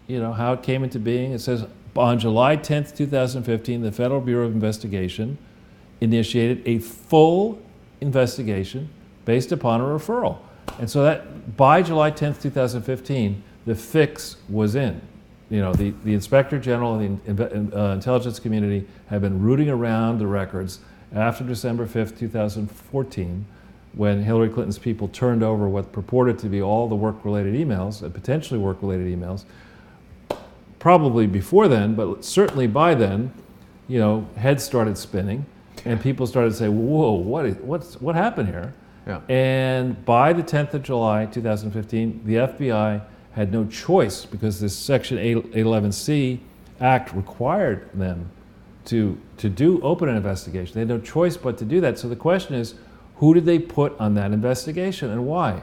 How it came into being. It says, on July 10th, 2015, the Federal Bureau of Investigation initiated a full investigation based upon a referral. And so that by July 10th, 2015, the fix was in. The Inspector General and the intelligence community had been rooting around the records after December 5th, 2014, when Hillary Clinton's people turned over what purported to be all the work-related emails, potentially work-related emails. Probably before then, but certainly by then, heads started spinning, and people started to say, "Whoa, what happened here?" Yeah. And by the 10th of July, 2015, the FBI had no choice, because this Section 811C Act required them to open an investigation. They had no choice but to do that. So the question is, who did they put on that investigation and why?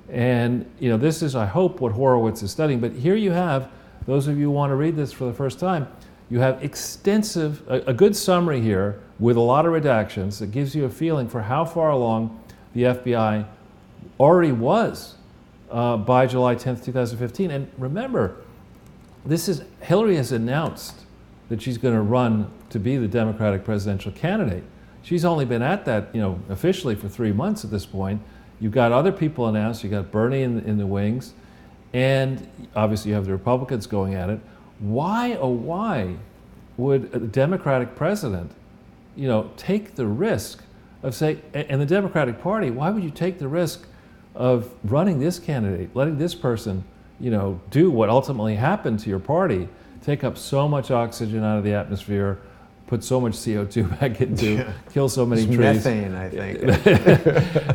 And this is, I hope, what Horowitz is studying. But here you have, those of you who want to read this for the first time, you have extensive, a good summary here with a lot of redactions that gives you a feeling for how far along the FBI already was by July 10th, 2015. And remember, Hillary has announced that she's going to run to be the Democratic presidential candidate. She's only been at that, officially for 3 months at this point. You've got other people announced. You've got Bernie in the wings. And obviously you have the Republicans going at it. Why, oh why, would a Democratic president, take the risk of saying, and the Democratic Party, why would you take the risk of running this candidate, letting this person, do what ultimately happened to your party, take up so much oxygen out of the atmosphere, put so much CO2 back into, kill so many trees. Methane, I think.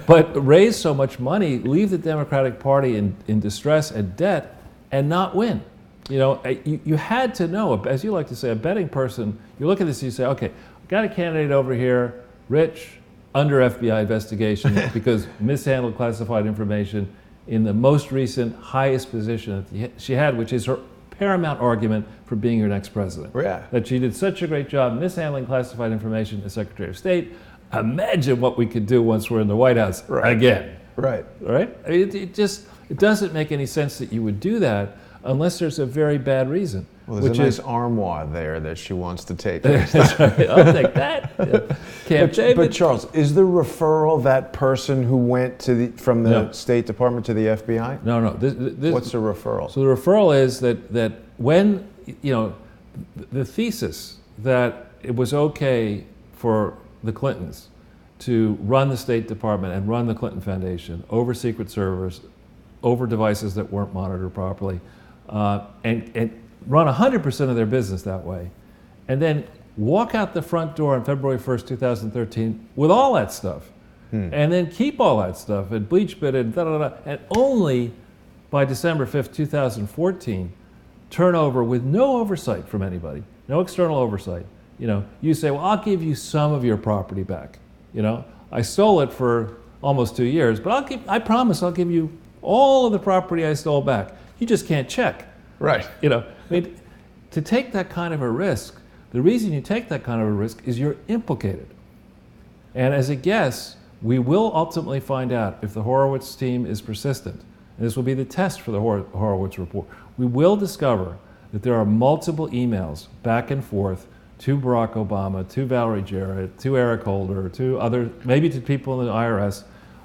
But raise so much money, leave the Democratic Party in distress and debt, and not win. You had to know, as you like to say, a betting person, you look at this and you say, okay, got a candidate over here, rich, under FBI investigation because mishandled classified information, in the most recent, highest position that she had, which is her paramount argument for being your next president. Yeah. That she did such a great job mishandling classified information as Secretary of State. Imagine what we could do once we're in the White House again. Right. Right? It doesn't make any sense that you would do that unless there's a very bad reason. Well, there's a nice armoire there that she wants to take. That's right. I'll take that. Yeah. Camp David. But Charles, is the referral that person who went from the State Department to the FBI? No. What's the referral? So the referral is that when, the thesis that it was okay for the Clintons to run the State Department and run the Clinton Foundation over secret servers, over devices that weren't monitored properly, and run 100% of their business that way, and then walk out the front door on February 1st, 2013 with all that stuff, and then keep all that stuff and bleach bit and and only by December 5th, 2014, turn over with no oversight from anybody, no external oversight. You say, well, I'll give you some of your property back. I stole it for almost 2 years, but I promise I'll give you all of the property I stole back. You just can't check. Right. To take that kind of a risk, the reason you take that kind of a risk is you're implicated. And as a guess, we will ultimately find out if the Horowitz team is persistent. And this will be the test for the Horowitz report. We will discover that there are multiple emails back and forth to Barack Obama, to Valerie Jarrett, to Eric Holder, to other, maybe to people in the IRS,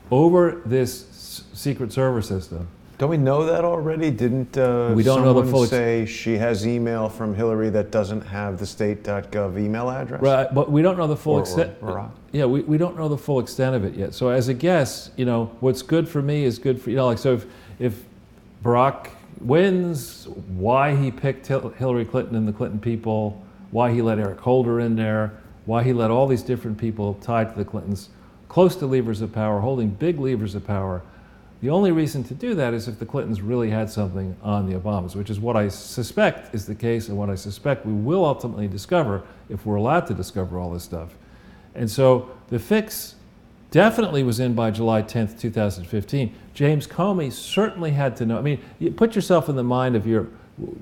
over this secret server system. Don't we know that already? Didn't we don't know the full say she has email from Hillary that doesn't have the state.gov email address? Right, but we don't know the full extent. Yeah, we don't know the full extent of it yet. So as a guess, what's good for me is good for so if Barack wins, why he picked Hillary Clinton and the Clinton people, why he let Eric Holder in there, why he let all these different people tied to the Clintons, close to levers of power, holding big levers of power. The only reason to do that is if the Clintons really had something on the Obamas, which is what I suspect is the case and what I suspect we will ultimately discover if we're allowed to discover all this stuff. And so the fix definitely was in by July 10th, 2015. James Comey certainly had to know. I mean, you put yourself in the mind of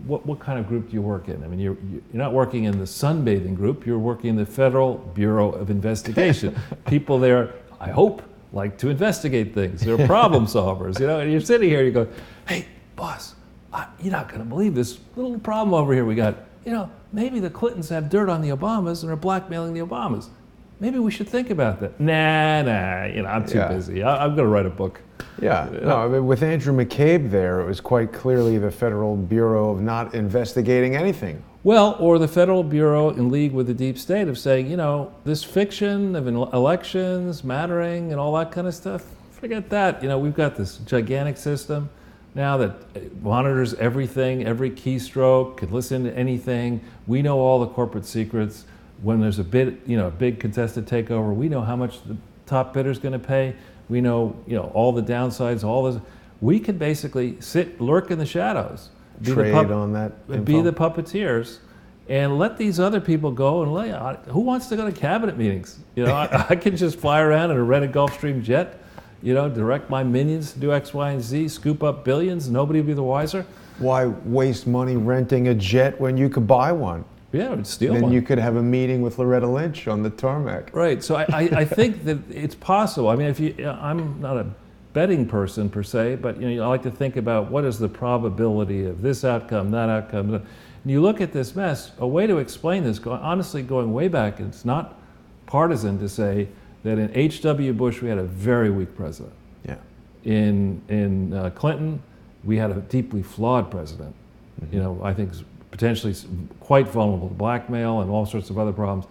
what kind of group do you work in? I mean, you're not working in the sunbathing group, you're working in the Federal Bureau of Investigation. People there, I hope, like to investigate things. They're problem solvers, and you're sitting here, you go, hey, boss, you're not gonna believe this little problem over here we got. Maybe the Clintons have dirt on the Obamas and are blackmailing the Obamas. Maybe we should think about that. Nah, I'm too busy. I'm gonna write a book. Yeah, no, I mean, with Andrew McCabe there, it was quite clearly the Federal Bureau of not investigating anything. Well, or the Federal Bureau in league with the deep state of saying, this fiction of elections mattering and all that kind of stuff, forget that. We've got this gigantic system now that monitors everything, every keystroke, can listen to anything. We know all the corporate secrets. When there's a big contested takeover, we know how much the top bidder's going to pay. We know, all the downsides, all this. We could basically lurk in the shadows. Trade on that info. Be the puppeteers and let these other people go and lay out. Who wants to go to cabinet meetings? I can just fly around in a rented Gulfstream jet, direct my minions to do X, Y, and Z, scoop up billions, nobody will be the wiser. Why waste money renting a jet when you could buy one? Yeah, steal one. Then you could have a meeting with Loretta Lynch on the tarmac. Right, so I think that it's possible. I mean, I'm not a betting person per se, but I like to think about what is the probability of this outcome, that outcome. And you look at this mess, a way to explain this, honestly going way back, it's not partisan to say that in H.W. Bush we had a very weak president. Yeah. In Clinton, we had a deeply flawed president. Mm-hmm. I think potentially quite vulnerable to blackmail and all sorts of other problems.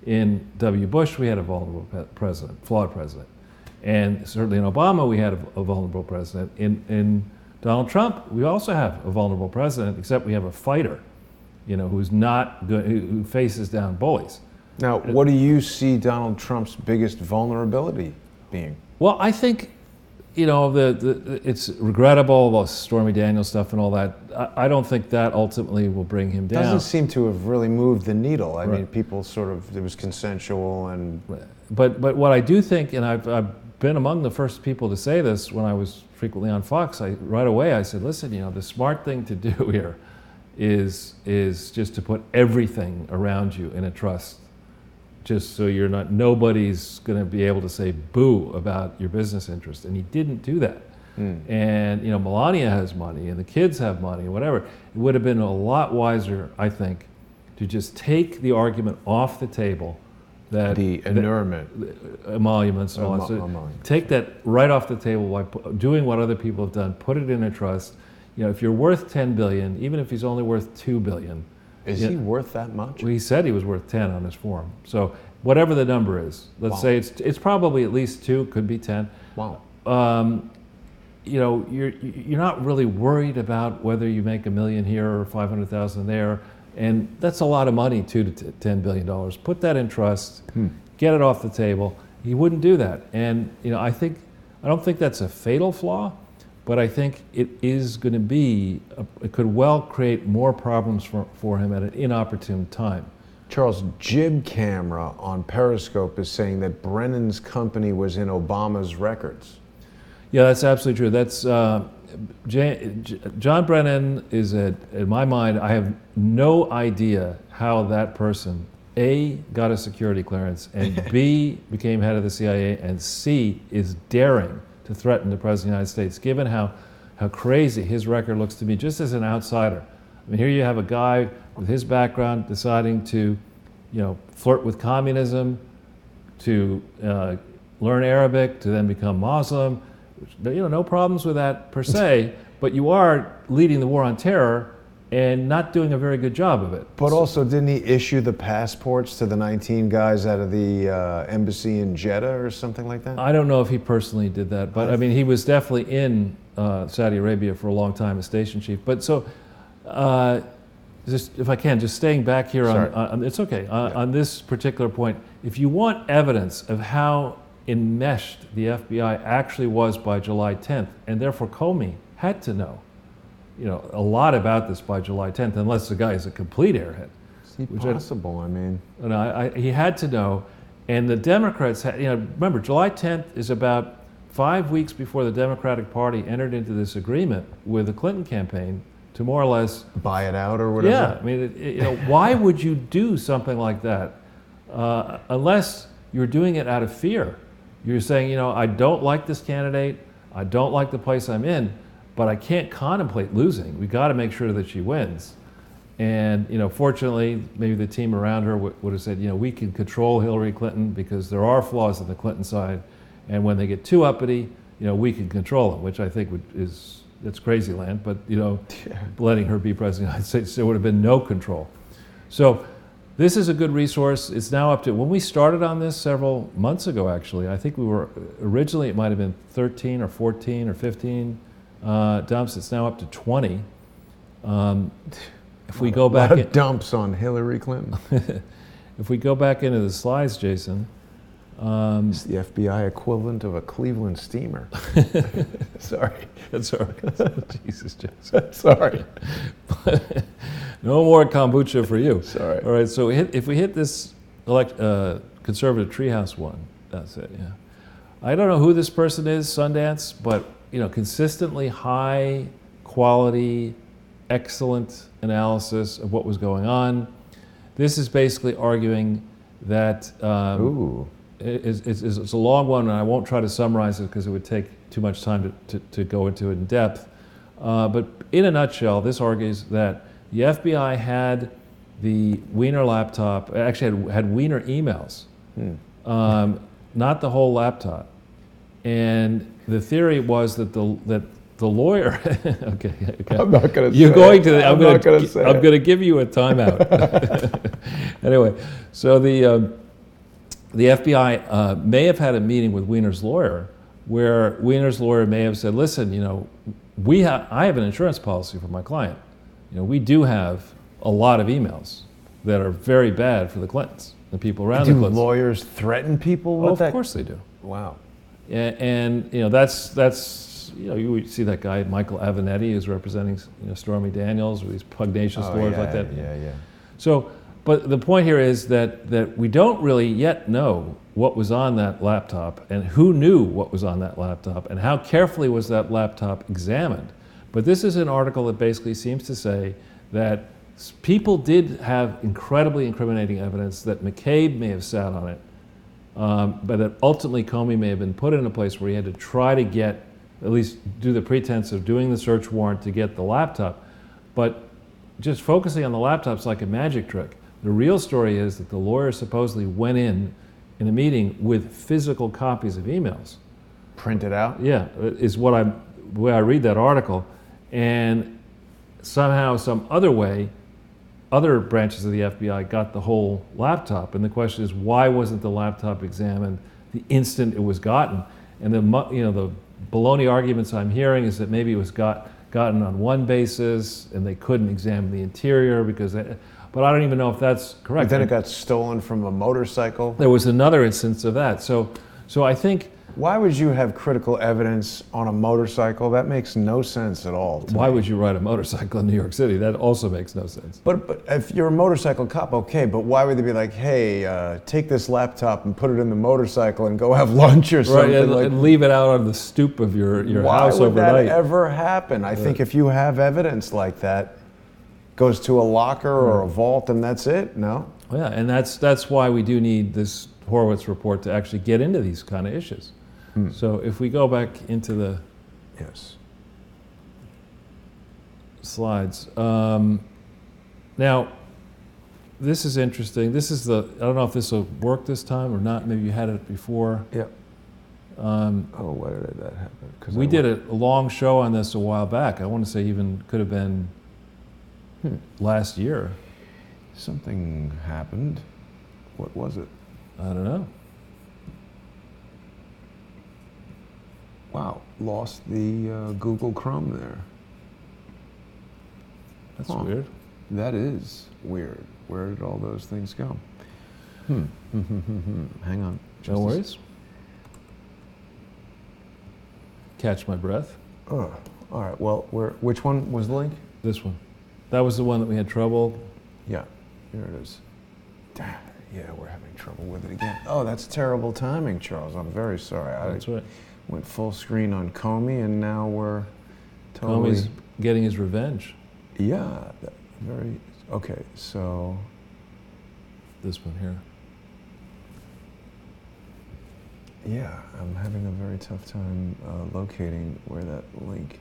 In W. Bush, we had a vulnerable president, flawed president. And certainly in Obama, we had a vulnerable president. In Donald Trump, we also have a vulnerable president, except we have a fighter, who's not good, who faces down bullies. Now, what do you see Donald Trump's biggest vulnerability being? Well, I think, it's regrettable, the Stormy Daniels stuff and all that. I don't think that ultimately will bring him down. Doesn't seem to have really moved the needle. I mean, people it was consensual and... But what I do think, and I've been among the first people to say this when I was frequently on Fox. Right away I said, listen, the smart thing to do here is just to put everything around you in a trust, just so nobody's going to be able to say boo about your business interest. And he didn't do that. And Melania has money, and the kids have money, and whatever. It would have been a lot wiser, I think, to just take the argument off the table. That the emoluments and all that. So take that right off the table by doing what other people have done. Put it in a trust. If you're worth $10 billion, even if he's only worth $2 billion, is he worth that much? Well, he said he was worth 10 on his form. So whatever the number is, let's say it's probably at least 2, could be 10. Wow. You're not really worried about whether you make $1 million here or 500,000 there. And that's a lot of money, $2 to $10 billion. Put that in trust, get it off the table. He wouldn't do that. And I don't think that's a fatal flaw, but I think it is going to be, it could well create more problems for him at an inopportune time. Charles, Jib Camera on Periscope is saying that Brennan's company was in Obama's records. Yeah, that's absolutely true. That's John Brennan is, in my mind, I have no idea how that person, A, got a security clearance, and B, became head of the CIA, and C, is daring to threaten the President of the United States, given how crazy his record looks to me, just as an outsider. I mean, here you have a guy with his background deciding to, flirt with communism, to learn Arabic, to then become Muslim. No problems with that per se, but you are leading the war on terror and not doing a very good job of it. But also, didn't he issue the passports to the 19 guys out of the embassy in Jeddah or something like that? I don't know if he personally did that, but I mean, he was definitely in Saudi Arabia for a long time as station chief. But so, just if I can, just staying back here on it's okay, on this particular point, if you want evidence of how enmeshed the FBI actually was by July 10th, and therefore Comey had to know, a lot about this by July 10th, unless the guy is a complete airhead. It's possible, I mean. He had to know, and the Democrats had, remember, July 10th is about 5 weeks before the Democratic Party entered into this agreement with the Clinton campaign to more or less buy it out or whatever. Yeah, I mean, why would you do something like that unless you're doing it out of fear? You're saying, I don't like this candidate, I don't like the place I'm in, but I can't contemplate losing. We got to make sure that she wins. And fortunately, maybe the team around her would have said, we can control Hillary Clinton because there are flaws on the Clinton side, and when they get too uppity, we can control them, which I think that's crazy land. But letting her be president of the United States, there would have been no control. So this is a good resource. It's now up to, when we started on this several months ago, actually, I think we were, originally it might have been 13 or 14 or 15 dumps. It's now up to 20. If we go back, a lot of dumps on Hillary Clinton. If we go back into the slides, Jason. It's the FBI equivalent of a Cleveland steamer. Sorry. That's all right. Jesus, Jason. Sorry. No more kombucha for you. Sorry. All right, so if we hit this conservative treehouse one, that's it, yeah. I don't know who this person is, Sundance, but consistently high quality, excellent analysis of what was going on. This is basically arguing that it's a long one, and I won't try to summarize it because it would take too much time to go into it in depth. But in a nutshell, this argues that the FBI had the Wiener laptop, actually had Wiener emails, not the whole laptop. And the theory was that the lawyer, okay. I'm not going to You're say going it. to. I'm not going to say I'm going to give you a timeout. Anyway, so the FBI may have had a meeting with Wiener's lawyer, where Wiener's lawyer may have said, "Listen, I have an insurance policy for my client. We do have a lot of emails that are very bad for the Clintons, the people around the Clintons." Do lawyers threaten people with that? Of course they do. Wow. And that's you would see that guy Michael Avenatti who's representing Stormy Daniels, or these pugnacious lawyers like that. Yeah. So, but the point here is that we don't really yet know what was on that laptop and who knew what was on that laptop and how carefully was that laptop examined. But this is an article that basically seems to say that people did have incredibly incriminating evidence that McCabe may have sat on it, but that ultimately Comey may have been put in a place where he had to try to get, at least do the pretense of doing the search warrant to get the laptop. But just focusing on the laptop's like a magic trick. The real story is that the lawyer supposedly went in a meeting with physical copies of emails. Printed out? Yeah, is the way I read that article. And somehow, some other way, other branches of the FBI got the whole laptop. And the question is, why wasn't the laptop examined the instant it was gotten? And the baloney arguments I'm hearing is that maybe it was gotten on one basis and they couldn't examine the interior because but I don't even know if that's correct. But then it got stolen from a motorcycle. There was another instance of that. So I think... Why would you have critical evidence on a motorcycle? That makes no sense at all. Why would you ride a motorcycle in New York City? That also makes no sense. But if you're a motorcycle cop, okay, but why would they be like, hey, take this laptop and put it in the motorcycle and go have lunch or something? Right, and leave it out on the stoop of your house overnight. Why would that ever happen? I think if you have evidence like that, goes to a locker or a vault and that's it, no? Yeah, and that's why we do need this Horowitz report to actually get into these kind of issues. So if we go back into the slides. Now, this is interesting. This is I don't know if this will work this time or not. Maybe you had it before. Yep. Why did that happen? We did a long show on this a while back. I want to say even could have been last year. Something happened. What was it? I don't know. Wow, lost the Google Chrome there. That's weird. That is weird. Where did all those things go? Hang on. No worries. Catch my breath. Oh, all right. Well, which one was the link? This one. That was the one that we had trouble. Yeah, here it is. Yeah, we're having trouble with it again. Oh, that's terrible timing, Charles. I'm very sorry. That's right. Went full screen on Comey, and now we're totally... Comey's getting his revenge. Yeah, very... Okay, so... This one here. Yeah, I'm having a very tough time locating where that link...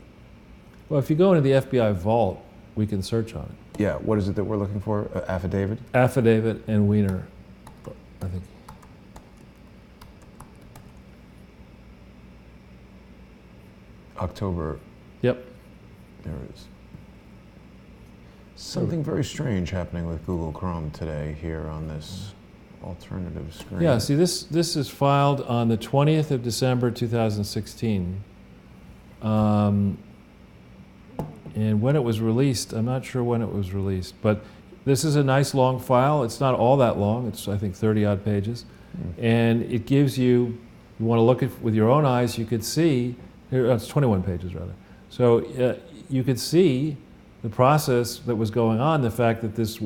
Well, if you go into the FBI vault, we can search on it. Yeah, what is it that we're looking for? Affidavit? Affidavit and Wiener, I think. October. Yep. There it is. Something very strange happening with Google Chrome today here on this alternative screen. Yeah, see, this is filed on the 20th of December, 2016. And when it was released, I'm not sure when it was released, but this is a nice long file. It's not all that long. It's, I think, 30-odd pages. And it gives you want to look at with your own eyes, you could see, it's 21 pages rather. So you could see the process that was going on, the fact that this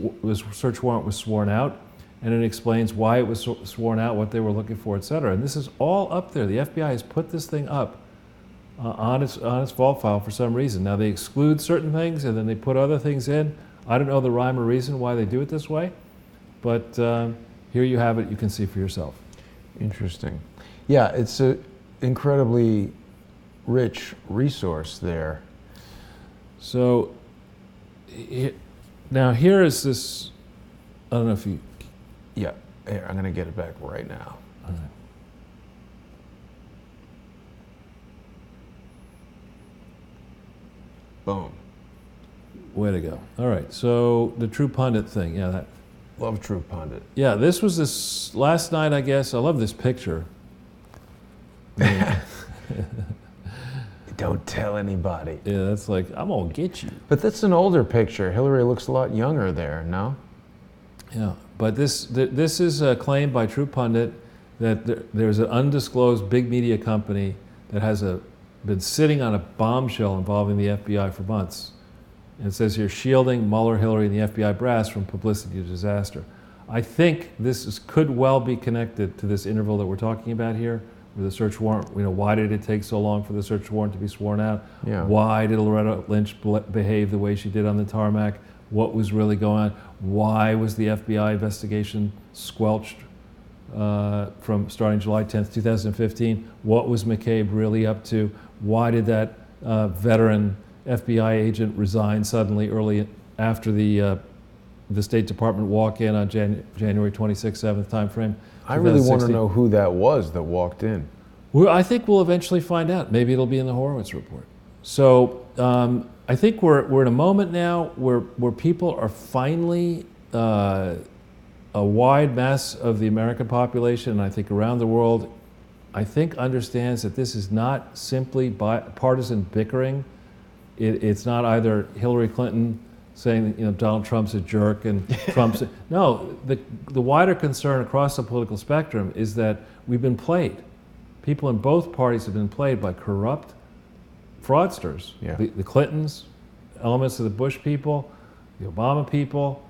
search warrant was sworn out, and it explains why it was sworn out, what they were looking for, et cetera. And this is all up there. The FBI has put this thing up on its vault file for some reason. Now they exclude certain things and then they put other things in. I don't know the rhyme or reason why they do it this way, but here you have it. You can see for yourself. Interesting. Yeah, it's an incredibly rich resource there. So now here is this, I don't know if you... Yeah, here, I'm going to get it back right now. All right. Boom. Way to go. All right, so the True Pundit thing, yeah, that... Love True Pundit. Yeah, this was this last night, I guess. I love this picture. Don't tell anybody. Yeah, that's like, I'm gonna get you. But that's an older picture. Hillary looks a lot younger there, no? Yeah, but this is a claim by True Pundit that there's an undisclosed big media company that has been sitting on a bombshell involving the FBI for months. And it says here, shielding Mueller, Hillary, and the FBI brass from publicity to disaster. I think could well be connected to this interval that we're talking about here, where the search warrant, why did it take so long for the search warrant to be sworn out? Yeah. Why did Loretta Lynch behave the way she did on the tarmac? What was really going on? Why was the FBI investigation squelched from starting July 10th, 2015? What was McCabe really up to? Why did that veteran FBI agent resign suddenly early after the State Department walk-in on January 26th, 7th timeframe? I really want to know who that was that walked in. Well, I think we'll eventually find out. Maybe it'll be in the Horowitz report. So I think we're in a moment now where people are finally, a wide mass of the American population, and I think around the world, I think understands that this is not simply partisan bickering. It's not either Hillary Clinton saying Donald Trump's a jerk and Trump's no. The wider concern across the political spectrum is that we've been played. People in both parties have been played by corrupt fraudsters. Yeah. The Clintons, elements of the Bush people, the Obama people,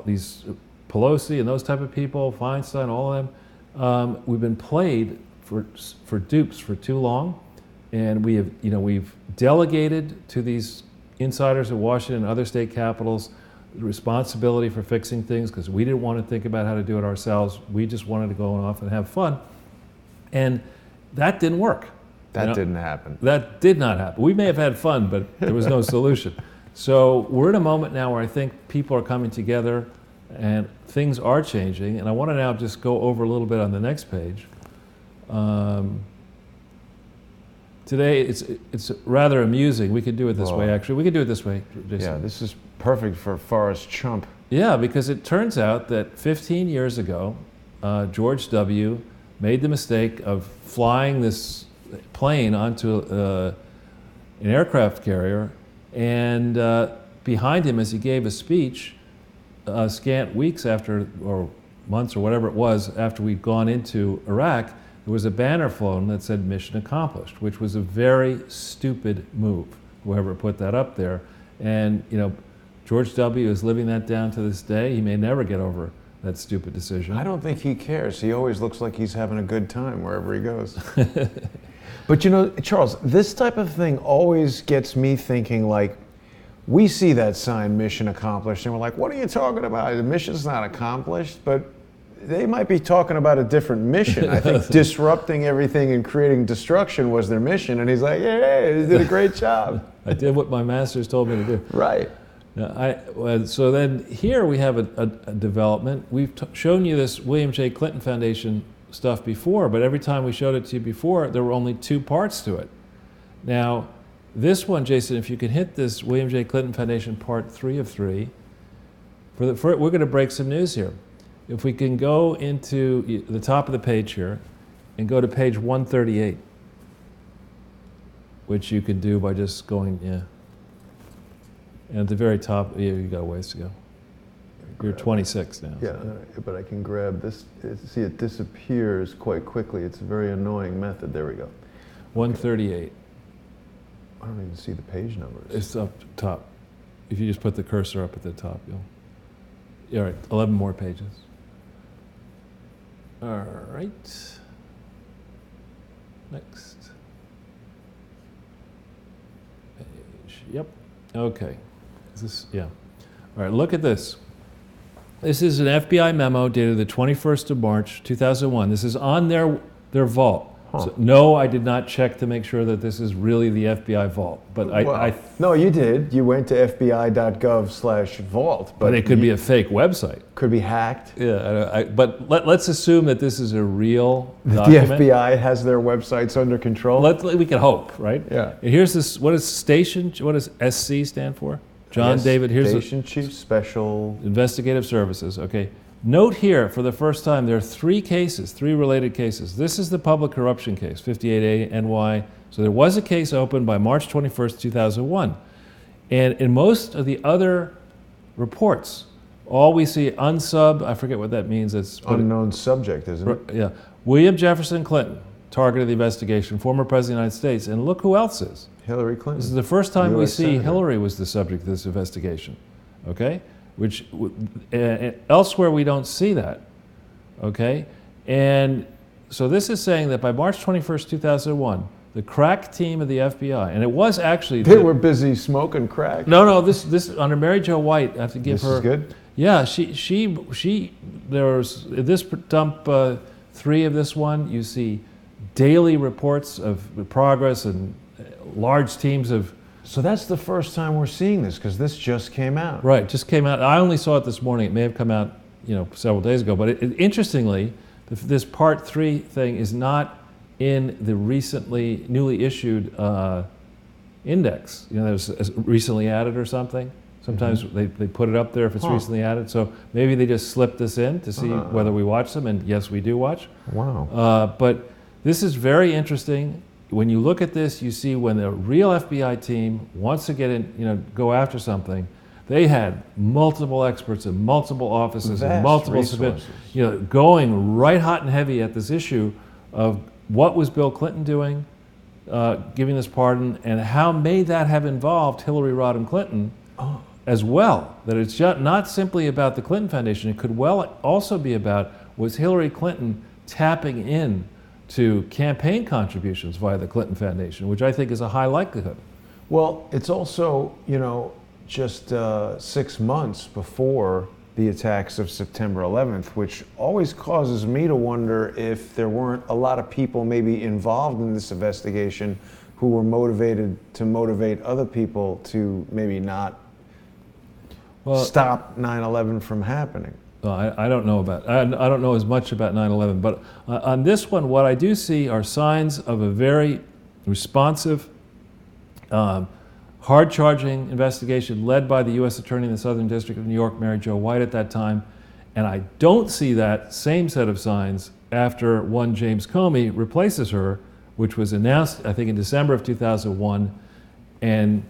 these Pelosi and those type of people, Feinstein, all of them. We've been played for dupes for too long, and we've delegated to these insiders at Washington and other state capitals the responsibility for fixing things because we didn't want to think about how to do it ourselves. We just wanted to go off and have fun. And that didn't work. That didn't happen. That did not happen. We may have had fun, but there was no solution. So we're in a moment now where I think people are coming together and things are changing. And I want to now just go over a little bit on the next page. Today, it's rather amusing. We could do it this way, actually. We could do it this way, Jason. Yeah, this is perfect for Forrest Chump. Yeah, because it turns out that 15 years ago, George W. made the mistake of flying this plane onto an aircraft carrier, and behind him, as he gave a speech, scant weeks after, or months or whatever it was, after we'd gone into Iraq, there was a banner flown that said "Mission Accomplished," which was a very stupid move, whoever put that up there. And George W. is living that down to this day. He may never get over that stupid decision. I don't think he cares. He always looks like he's having a good time wherever he goes. But Charles, this type of thing always gets me thinking, like, we see that sign, "Mission Accomplished," and we're like, what are you talking about? The mission's not accomplished, but they might be talking about a different mission. I think disrupting everything and creating destruction was their mission, and he's like, hey, you did a great job. I did what my masters told me to do. Right. So then here we have a development. We've shown you this William J. Clinton Foundation stuff before, but every time we showed it to you before, there were only two parts to it. Now, this one, Jason, if you can hit this William J. Clinton Foundation part 3 of 3, we're going to break some news here. If we can go into the top of the page here and go to page 138, which you can do by just going, and at the very top, you got a ways to go. You're 26 now. Yeah, but I can grab this. See, it disappears quite quickly. It's a very annoying method. There we go. 138. I don't even see the page numbers. It's up top. If you just put the cursor up at the top, all right, 11 more pages. All right. Next. Page. Yep. Okay. Is this? Yeah. All right. Look at this. This is an FBI memo dated the 21st of March, 2001. This is on their vault. Huh. So, no, I did not check to make sure that this is really the FBI vault. But no, you did. You went to fbi.gov/vault. But it could be a fake website. Could be hacked. Yeah, but let's assume that this is a real document. The FBI has their websites under control. We can hope, right? Yeah. And here's this. What does SC stand for? John David. Here's Station Chief Special Investigative Services. Okay. Note here, for the first time, there are three related cases. This is the public corruption case, 58A NY. So there was a case opened by March 21st, 2001. And in most of the other reports, all we see unsub, I forget what that means. It's unknown subject, isn't it? Yeah. William Jefferson Clinton, target of the investigation, former President of the United States. And look who else is. Hillary Clinton. This is the first time we see Senator. Hillary was the subject of this investigation. Okay? which elsewhere we don't see that, okay? And so this is saying that by March 21st, 2001, the crack team of the FBI, and it was actually... They were busy smoking crack. No, this under Mary Jo White, I have to give her... This is good? Yeah, there was, this dump 3 of this one, you see daily reports of progress and large teams of... So that's the first time we're seeing this, because this just came out. Right, just came out. I only saw it this morning. It may have come out, several days ago. But interestingly, this Part 3 thing is not in the newly issued index. There's recently added or something. Sometimes they put it up there if it's recently added. So maybe they just slipped this in to see whether we watch them. And yes, we do watch. Wow. But this is very interesting. When you look at this, you see when the real FBI team wants to get in, go after something, they had multiple experts in multiple offices and multiple going right hot and heavy at this issue of what was Bill Clinton doing, giving this pardon, and how may that have involved Hillary Rodham Clinton as well. That it's just not simply about the Clinton Foundation. It could well also be about, was Hillary Clinton tapping in to campaign contributions via the Clinton Foundation, which I think is a high likelihood. Well, it's also, just 6 months before the attacks of September 11th, which always causes me to wonder if there weren't a lot of people maybe involved in this investigation who were motivated to motivate other people to maybe not stop 9/11 from happening. I don't know I don't know as much about 9/11, but on this one, what I do see are signs of a very responsive, hard-charging investigation led by the U.S. Attorney in the Southern District of New York, Mary Jo White, at that time, and I don't see that same set of signs after one James Comey replaces her, which was announced, I think, in December of 2001, and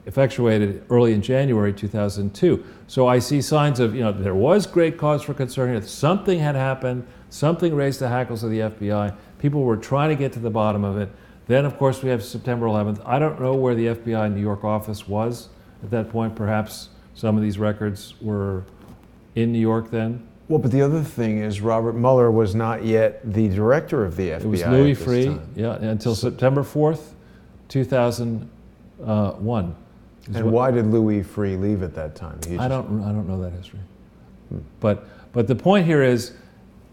effectuated early in January 2002. So I see signs of, there was great cause for concern here. Something had happened, something raised the hackles of the FBI. People were trying to get to the bottom of it. Then, of course, we have September 11th. I don't know where the FBI New York office was at that point. Perhaps some of these records were in New York then. Well, but the other thing is Robert Mueller was not yet the director of the FBI. It was Louis Freeh, until September 4th, 2001. And why did Louis Freeh leave at that time? I don't know that history. But the point here is,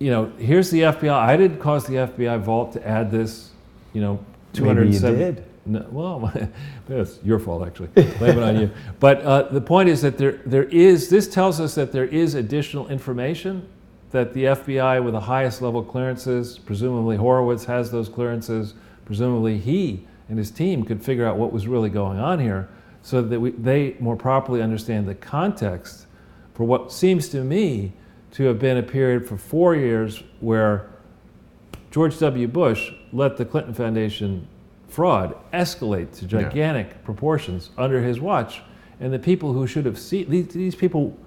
here's the FBI. I didn't cause the FBI vault to add this, 207. Maybe you did. No, well, it's your fault, actually. Blame it on you. But the point is that this tells us that there is additional information that the FBI with the highest level clearances, presumably Horowitz has those clearances, presumably he and his team could figure out what was really going on here so that they more properly understand the context for what seems to me to have been a period for 4 years where George W. Bush let the Clinton Foundation fraud escalate to gigantic proportions under his watch, and the people who should have seen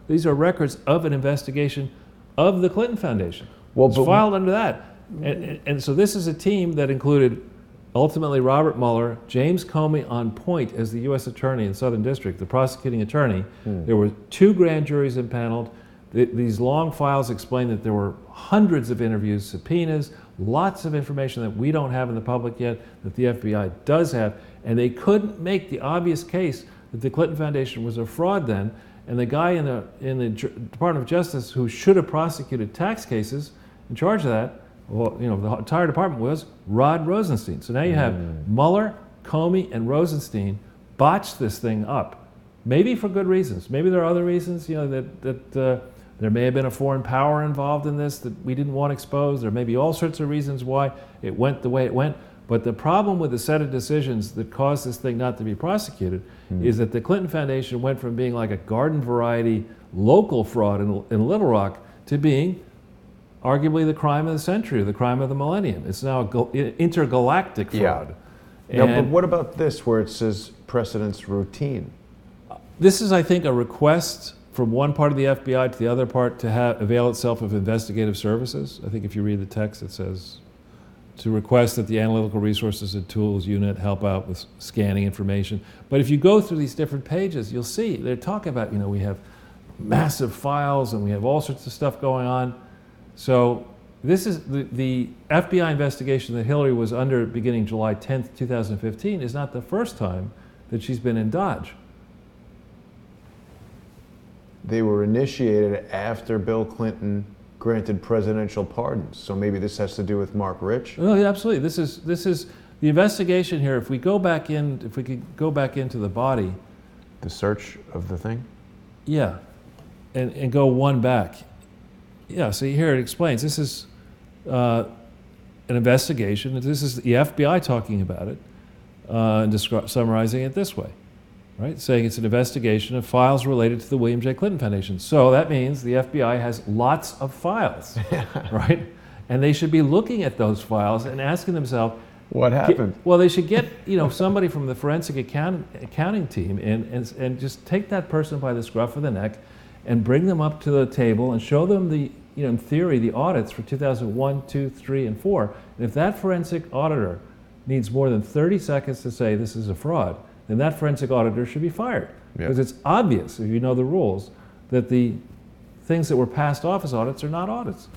these are records of an investigation of the Clinton Foundation. It's filed under that, and so this is a team that included ultimately Robert Mueller, James Comey on point as the U.S. Attorney in Southern District, the prosecuting attorney. There were 2 grand juries impaneled. These long files explain that there were hundreds of interviews, subpoenas, lots of information that we don't have in the public yet, that the FBI does have, and they couldn't make the obvious case that the Clinton Foundation was a fraud then, and the guy in the Department of Justice who should have prosecuted tax cases in charge of that, well, the entire department was Rod Rosenstein. So now you have Mueller, Comey, and Rosenstein botched this thing up, maybe for good reasons. Maybe there are other reasons, that there may have been a foreign power involved in this that we didn't want exposed. There may be all sorts of reasons why it went the way it went. But the problem with the set of decisions that caused this thing not to be prosecuted is that the Clinton Foundation went from being like a garden variety local fraud in Little Rock to being arguably the crime of the century, or the crime of the millennium. It's now intergalactic fraud. Yeah. But what about this where it says precedence routine? This is, I think, a request from one part of the FBI to the other part to avail itself of investigative services. I think if you read the text, it says to request that the Analytical Resources and Tools Unit help out with scanning information. But if you go through these different pages, you'll see they're talking about, we have massive files, and we have all sorts of stuff going on. So this is the FBI investigation that Hillary was under beginning July 10th, 2015 is not the first time that she's been in Dodge. They were initiated after Bill Clinton granted presidential pardons. So maybe this has to do with Mark Rich? No, yeah, absolutely. This is the investigation here. If we could go back into the body. The search of the thing? Yeah, and go one back. Yeah, so here it explains. This is an investigation. This is the FBI talking about it and summarizing it this way, right? Saying it's an investigation of files related to the William J. Clinton Foundation. So that means the FBI has lots of files, right? And they should be looking at those files and asking themselves, what happened? Well, they should get somebody from the forensic accounting team and just take that person by the scruff of the neck and bring them up to the table and show them in theory, the audits for 2001, 2, 3, and 4. And if that forensic auditor needs more than 30 seconds to say this is a fraud, then that forensic auditor should be fired. Because it's obvious, if you know the rules, that the things that were passed off as audits are not audits.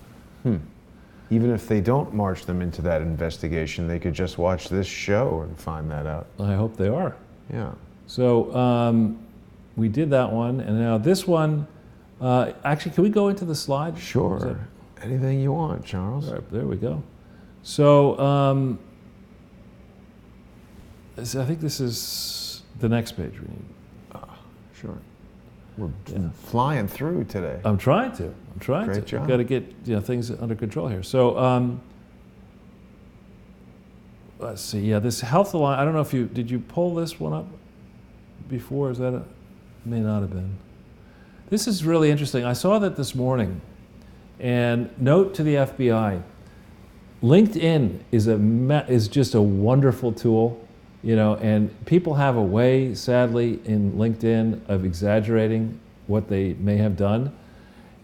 Even if they don't march them into that investigation, they could just watch this show and find that out. I hope they are. Yeah. So we did that one, and now this one, actually, can we go into the slide? Sure. Anything you want, Charles. All right, there we go. So I think this is the next page we need. Sure. We're flying through today. I'm trying to. Great job. I've got to get things under control here. So let's see. Yeah, this Health Alliance. I don't know if did you pull this one up before? Is that may not have been. This is really interesting. I saw that this morning. And note to the FBI, LinkedIn is just a wonderful tool. And people have a way, sadly, in LinkedIn of exaggerating what they may have done.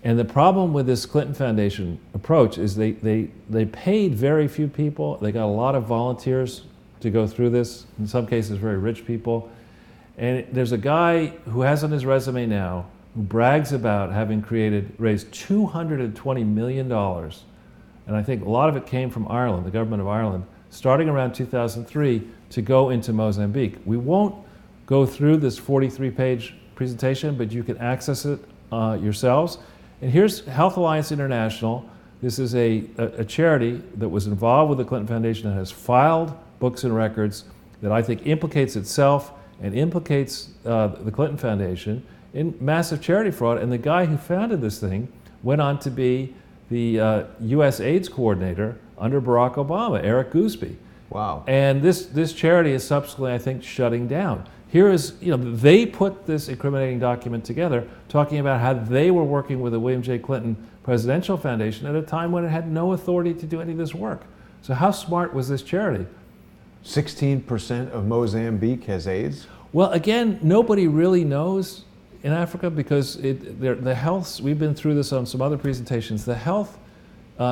And the problem with this Clinton Foundation approach is they paid very few people. They got a lot of volunteers to go through this, in some cases very rich people. And there's a guy who has on his resume now who brags about having raised $220 million. And I think a lot of it came from Ireland, the government of Ireland, starting around 2003 to go into Mozambique. We won't go through this 43-page presentation, but you can access it yourselves. And here's Health Alliance International. This is a charity that was involved with the Clinton Foundation and has filed books and records that I think implicates itself and implicates the Clinton Foundation in massive charity fraud. And the guy who founded this thing went on to be the U.S. AIDS coordinator under Barack Obama, Eric Goosby. Wow. And this charity is subsequently, I think, shutting down. Here is, they put this incriminating document together talking about how they were working with the William J. Clinton Presidential Foundation at a time when it had no authority to do any of this work. So how smart was this charity? 16% of Mozambique has AIDS? Well, again, nobody really knows in Africa because the health, we've been through this on some other presentations, the health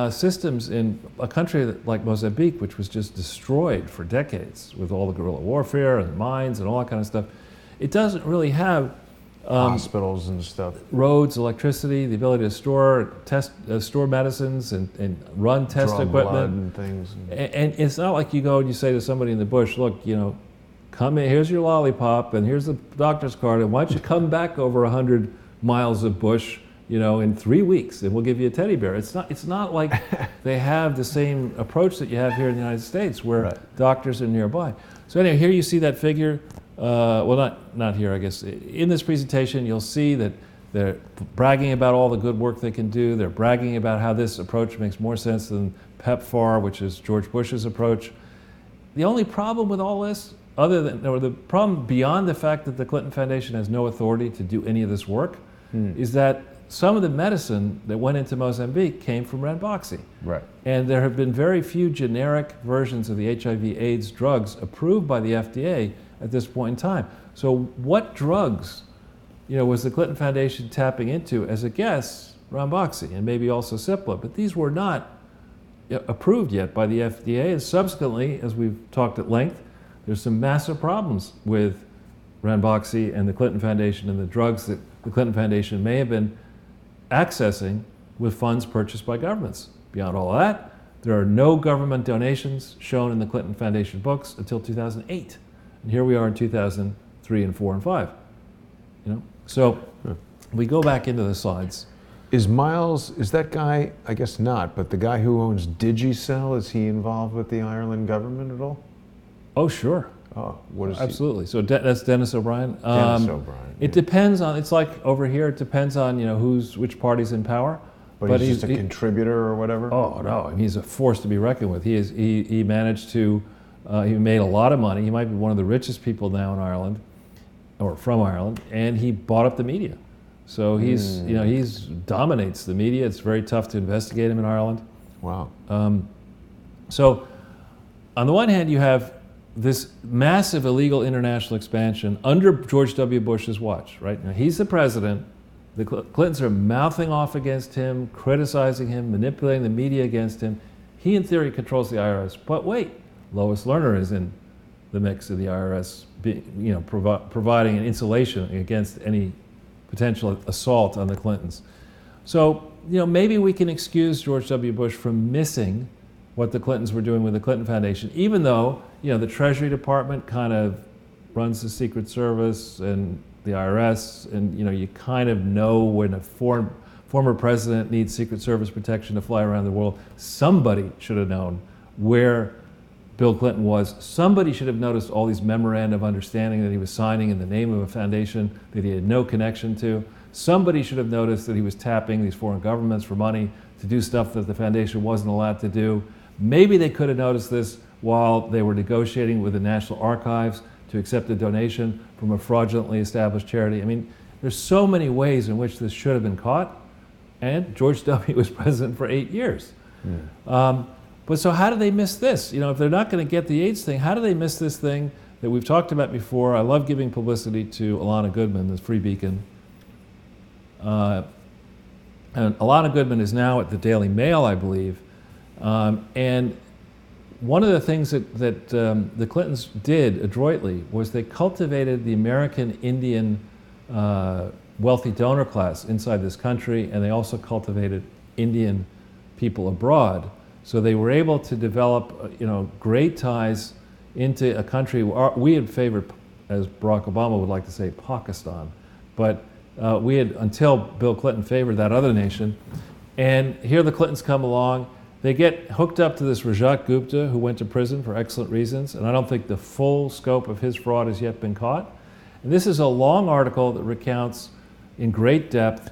systems in a country like Mozambique, which was just destroyed for decades with all the guerrilla warfare and mines and all that kind of stuff, it doesn't really have hospitals and stuff, roads, electricity, the ability to store medicines and run test draw equipment blood and things. And it's not like you go and you say to somebody in the bush, look, come in, here's your lollipop and here's the doctor's card, and why don't you come back over 100 miles of bush in 3 weeks, and we'll give you a teddy bear. It's not like they have the same approach that you have here in the United States, where doctors are nearby. So anyway, here you see that figure. Well, not here, I guess. In this presentation, you'll see that they're bragging about all the good work they can do. They're bragging about how this approach makes more sense than PEPFAR, which is George Bush's approach. The only problem with all this, the problem beyond the fact that the Clinton Foundation has no authority to do any of this work, is that some of the medicine that went into Mozambique came from Ranbaxy. Right. And there have been very few generic versions of the HIV/AIDS drugs approved by the FDA at this point in time. So what drugs, was the Clinton Foundation tapping into as a guess? Ranbaxy and maybe also Cipla, but these were not approved yet by the FDA. And subsequently, as we've talked at length, there's some massive problems with Ranbaxy and the Clinton Foundation and the drugs that the Clinton Foundation may have been accessing with funds purchased by governments. Beyond all that, there are no government donations shown in the Clinton Foundation books until 2008. And here we are in 2003 and 4 and 5. So we go back into the slides. Is Miles, is that guy, I guess not, but the guy who owns Digicel, is he involved with the Ireland government at all? Oh, sure. Oh, what is Absolutely. So that's Dennis O'Brien. Dennis O'Brien. It depends on, it's like over here, it depends on, which party's in power. But he's just a contributor or whatever? Oh, no. I mean, he's a force to be reckoned with. He managed to, he made a lot of money. He might be one of the richest people now in Ireland, or from Ireland, and he bought up the media. So he's dominates the media. It's very tough to investigate him in Ireland. Wow. So on the one hand, you have this massive illegal international expansion under George W. Bush's watch, right? Now, he's the president. The Clintons are mouthing off against him, criticizing him, manipulating the media against him. He, in theory, controls the IRS. But wait, Lois Lerner is in the mix of the IRS, providing an insulation against any potential assault on the Clintons. So, maybe we can excuse George W. Bush from missing what the Clintons were doing with the Clinton Foundation, even though, the Treasury Department kind of runs the Secret Service and the IRS, and, you kind of know when a former president needs Secret Service protection to fly around the world. Somebody should have known where Bill Clinton was. Somebody should have noticed all these memoranda of understanding that he was signing in the name of a foundation that he had no connection to. Somebody should have noticed that he was tapping these foreign governments for money to do stuff that the foundation wasn't allowed to do. Maybe they could have noticed this while they were negotiating with the National Archives to accept a donation from a fraudulently established charity. I mean, there's so many ways in which this should have been caught, and George W. was president for 8 years. But so how do they miss this? If they're not going to get the AIDS thing, how do they miss this thing that we've talked about before? I love giving publicity to Alana Goodman, the Free Beacon. And Alana Goodman is now at the Daily Mail, I believe. And one of the things that the Clintons did adroitly was they cultivated the American Indian wealthy donor class inside this country, and they also cultivated Indian people abroad. So they were able to develop, great ties into a country we had favored, as Barack Obama would like to say, Pakistan. But we had, until Bill Clinton favored that other nation. And here the Clintons come along. They get hooked up to this Rajat Gupta, who went to prison for excellent reasons. And I don't think the full scope of his fraud has yet been caught. And this is a long article that recounts in great depth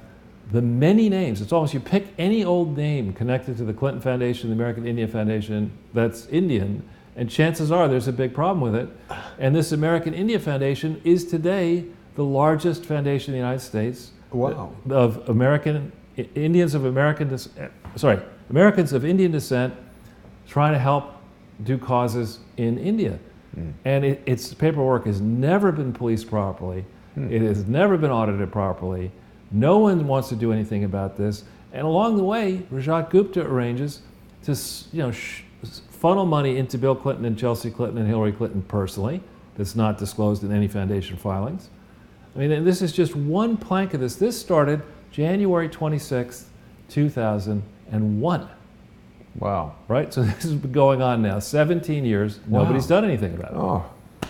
the many names. It's almost, you pick any old name connected to the Clinton Foundation, the American India Foundation, that's Indian, and chances are there's a big problem with it. And this American India Foundation is today the largest foundation in the United States. Wow. Of Americans of Indian descent trying to help do causes in India. And its paperwork has never been policed properly. It has never been audited properly. No one wants to do anything about this. And along the way, Rajat Gupta arranges to funnel money into Bill Clinton and Chelsea Clinton and Hillary Clinton personally. That's not disclosed in any foundation filings. I mean, and this is just one plank of this. This started January 26th, 2001. Wow. Right? So this has been going on now 17 years. Wow. Nobody's done anything about it. Oh.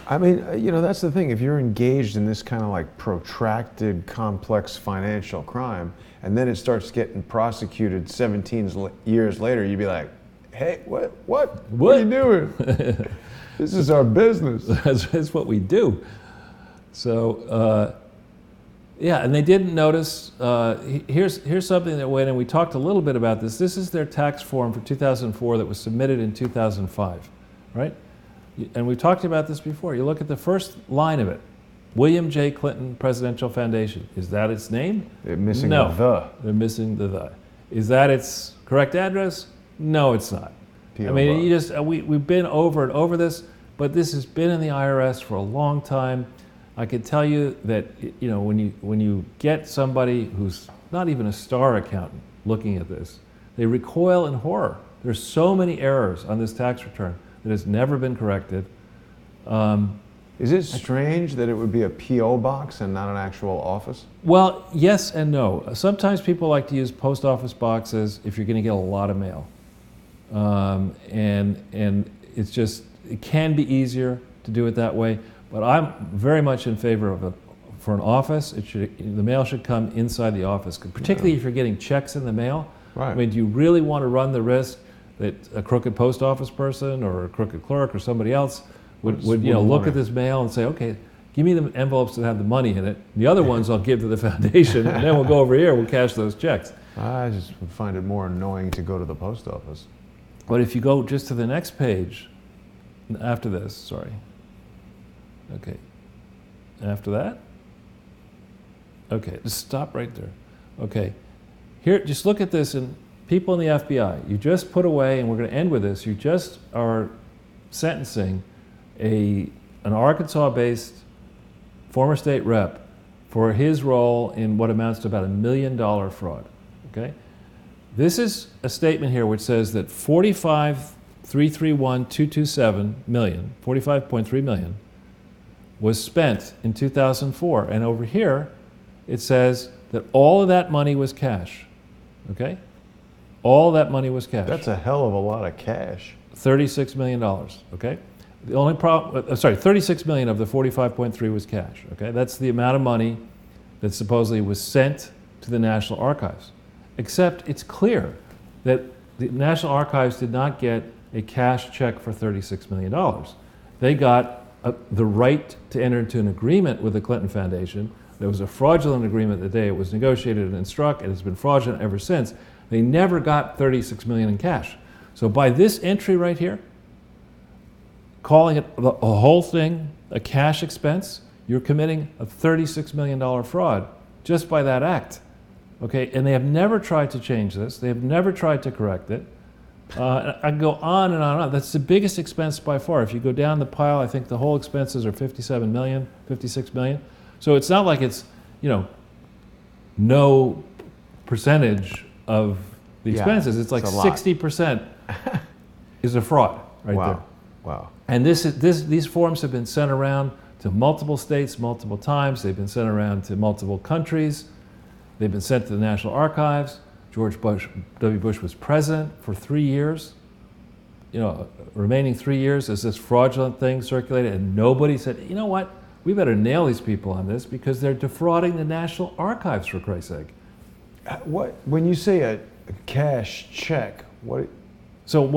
I mean, that's the thing. If you're engaged in this kind of like protracted, complex financial crime, and then it starts getting prosecuted 17 years later, you'd be like, hey, what are you doing? This is our business. That's what we do. So, yeah, and they didn't notice. Here's something that went, and we talked a little bit about this. This is their tax form for 2004 that was submitted in 2005, right? And we've talked about this before. You look at the first line of it, William J. Clinton Presidential Foundation. Is that its name? They're missing no. the. They're missing the the. Is that its correct address? No, it's not. P.O. I mean, we've been over and over this, but this has been in the IRS for a long time. I can tell you that when you get somebody who's not even a star accountant looking at this, they recoil in horror. There's so many errors on this tax return that has never been corrected. Is it strange that it would be a P.O. box and not an actual office? Well, yes and no. Sometimes people like to use post office boxes if you're going to get a lot of mail. And it's just, it can be easier to do it that way, but I'm very much in favor of for an office, the mail should come inside the office, particularly if you're getting checks in the mail. Right. I mean, do you really want to run the risk that a crooked post office person or a crooked clerk or somebody else would look at this mail and say, okay, give me the envelopes that have the money in it. The other ones I'll give to the foundation, and then we'll go over here, we'll cash those checks. I just would find it more annoying to go to the post office. But if you go just to the next page, after this, sorry. Okay. After that? Okay, just stop right there. Okay. Here, just look at this, and people in the FBI, you just put away, and we're going to end with this, you just are sentencing an Arkansas-based former state rep for his role in what amounts to about $1 million fraud, okay? This is a statement here which says that 45,331,227 million, 45.3 million, was spent in 2004. And over here, it says that all of that money was cash, okay? All that money was cash. That's a hell of a lot of cash. $36 million, okay? The only problem, 36 million of the 45.3 was cash, okay? That's the amount of money that supposedly was sent to the National Archives. Except it's clear that the National Archives did not get a cash check for $36 million. They got the right to enter into an agreement with the Clinton Foundation. There was a fraudulent agreement the day it was negotiated and struck, and it's been fraudulent ever since. They never got $36 million in cash. So by this entry right here, calling it a whole thing a cash expense, you're committing a $36 million fraud just by that act. Okay, and they have never tried to change this. They have never tried to correct it. I can go on and on and on. That's the biggest expense by far. If you go down the pile, I think the whole expenses are 57 million, 56 million. So it's not like it's, no percentage of the expenses. It's like 60% is a fraud right there. Wow. And these forms have been sent around to multiple states multiple times. They've been sent around to multiple countries. They've been sent to the National Archives. George W. Bush was president for 3 years. Remaining 3 years as this fraudulent thing circulated, and nobody said, you know what, we better nail these people on this because they're defrauding the National Archives, for Christ's sake. When you say a cash check, what? So